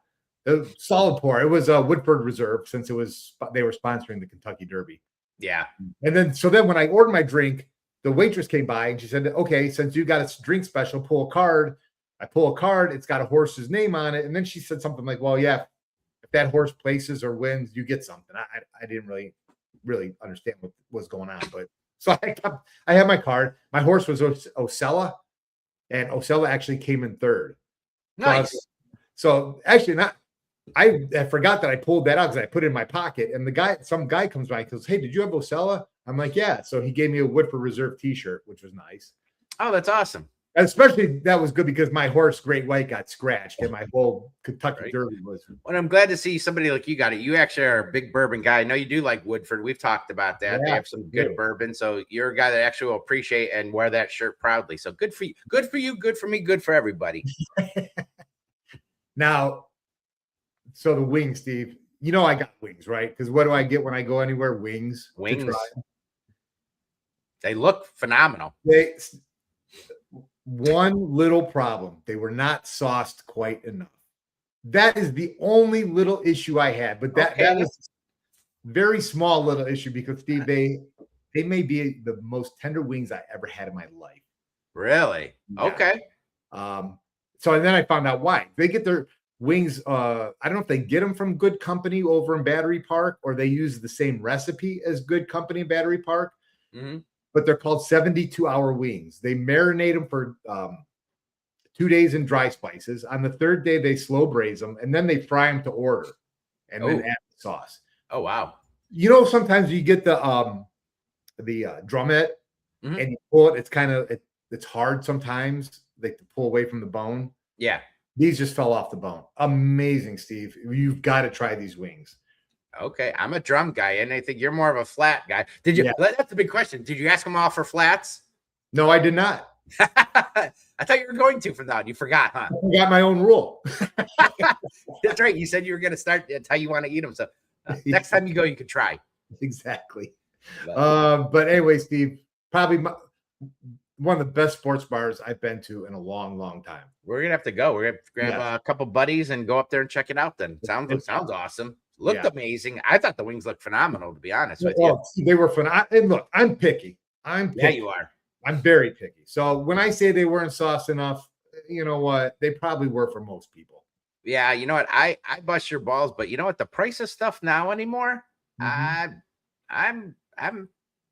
solid pour. It was a Woodford Reserve since they were sponsoring the Kentucky Derby. Yeah. And then when I ordered my drink, the waitress came by and she said, "Okay, since you got a drink special, pull a card." I pull a card, it's got a horse's name on it. And then she said something like, well, yeah, if that horse places or wins, you get something. I didn't really understand what was going on. But so I had my card. My horse was Osella, and Osella actually came in third. Nice. So actually, I forgot that I pulled that out because I put it in my pocket. And some guy comes by and goes, hey, did you have Osella? I'm like, yeah. So he gave me a Woodford Reserve t-shirt, which was nice. Oh, that's awesome. And especially that was good because my horse, Great White, got scratched and my whole Kentucky Derby was. Well, I'm glad to see somebody like you got it. You actually are a big bourbon guy. I know you do like Woodford. We've talked about that. Yeah, they have some good bourbon. So you're a guy that actually will appreciate and wear that shirt proudly. So good for you. Good for you. Good for me. Good for everybody. Now, so the wings, Steve, you know I got wings, right? Because what do I get when I go anywhere? Wings. Wings. They look phenomenal. One little problem. They were not sauced quite enough. That is the only little issue I had. But that was a very small little issue because, Steve, they may be the most tender wings I ever had in my life. Really? Yeah. Okay. So and then I found out why. They get their wings. I don't know if they get them from Good Company over in Battery Park or they use the same recipe as Good Company in Battery Park. Mm-hmm. But they're called 72-hour wings. They marinate them for 2 days in dry spices. On the third day, they slow braise them, and then they fry them to order, and then add the sauce. Oh, wow. You know, sometimes you get the drumette, and you pull it. It's kind of it's hard sometimes, like to pull away from the bone. Yeah. These just fell off the bone. Amazing, Steve. You've got to try these wings. Okay, I'm a drum guy, and I think you're more of a flat guy. Did you? Yeah. That's the big question. Did you ask them all for flats? No, I did not. I thought you were going to from that. You forgot, huh? I got my own rule. That's right. You said you were going to start. That's how you want to eat them. So next time you go, you could try. Exactly. But anyway, Steve, probably one of the best sports bars I've been to in a long, long time. We're gonna have to go. We're gonna have to grab a couple buddies and go up there and check it out. Then sounds awesome. Looked amazing. I thought the wings looked phenomenal, to be honest with you. They were phenomenal. And look, I'm picky. Yeah, you are. I'm very picky. So when I say they weren't sauced enough, you know what? They probably were for most people. Yeah, you know what? I bust your balls, but you know what? The price of stuff now anymore,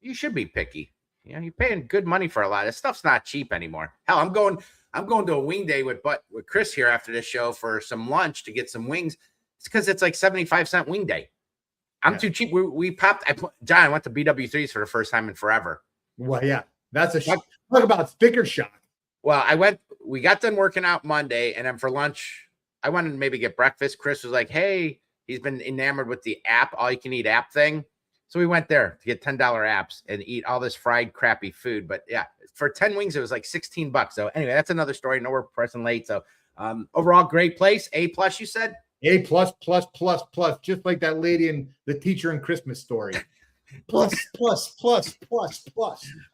you should be picky. You know, you're paying good money for a lot. This stuff's not cheap anymore. Hell, I'm going to a wing day with Chris here after this show for some lunch to get some wings. It's because it's like 75-cent wing day. I'm too cheap. We popped. John, I went to BW3s for the first time in forever. Well, yeah, that's a shock. Talk about sticker shock. Well, we got done working out Monday, and then for lunch, I wanted to maybe get breakfast. Chris was like, hey, he's been enamored with the app, all you can eat app thing. So we went there to get $10 apps and eat all this fried crappy food. But yeah, for 10 wings, it was like $16. So anyway, that's another story. No, we're pressing late. So overall, great place. A+, you said? A+++++, just like that lady in The Teacher in Christmas Story. Plus.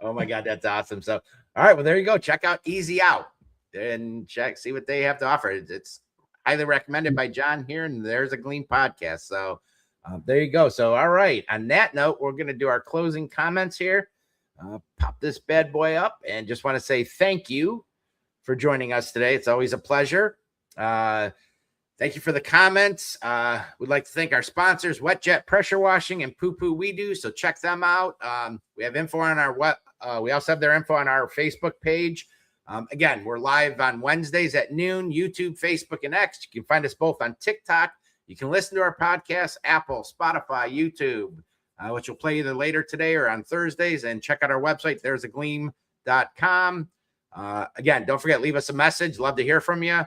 Oh my God, that's awesome. So, all right, well, there you go. Check out Easy Out and see what they have to offer. It's highly recommended by John here, and there's a Gleam podcast. So there you go. So, all right. On that note, we're going to do our closing comments here. Pop this bad boy up and just want to say thank you for joining us today. It's always a pleasure. Thank you for the comments. We'd like to thank our sponsors, Wet Jet Pressure Washing and Poo Poo We Do. So check them out. We have info on our we also have their info on our Facebook page. Again, we're live on Wednesdays at noon, YouTube, Facebook, and X. You can find us both on TikTok. You can listen to our podcast, Apple, Spotify, YouTube, which will play either later today or on Thursdays. And check out our website, there'sagleam.com. Again, don't forget, leave us a message. Love to hear from you.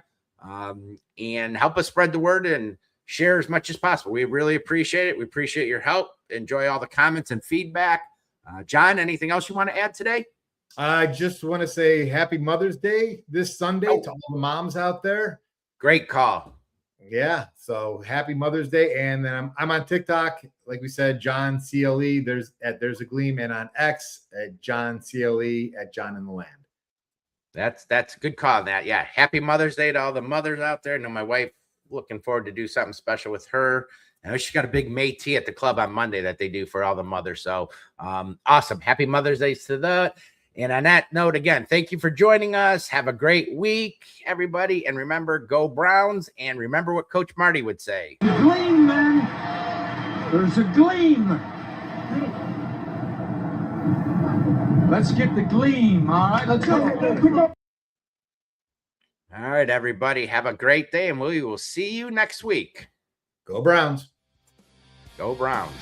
And help us spread the word and share as much as possible. We really appreciate it. We appreciate your help. Enjoy all the comments and feedback. John, anything else you want to add today? I just want to say happy Mother's Day this Sunday to all the moms out there. Great call. Yeah. So happy Mother's Day. And then I'm on TikTok. Like we said, John CLE. There's a Gleam, and on X at John CLE at John in the Land. That's a good call. That, yeah. Happy Mother's Day to all the mothers out there. I know my wife, looking forward to do something special with her. I know she's got a big Métis at the club on Monday that they do for all the mothers. So awesome. Happy Mother's Day to that. And on that note, again, thank you for joining us. Have a great week, everybody. And remember, go Browns. And remember what Coach Marty would say. Gleam, man. There's a gleam. Let's get the gleam. All right, let's go. All right, everybody. Have a great day. And we will see you next week. Go Browns. Go Browns.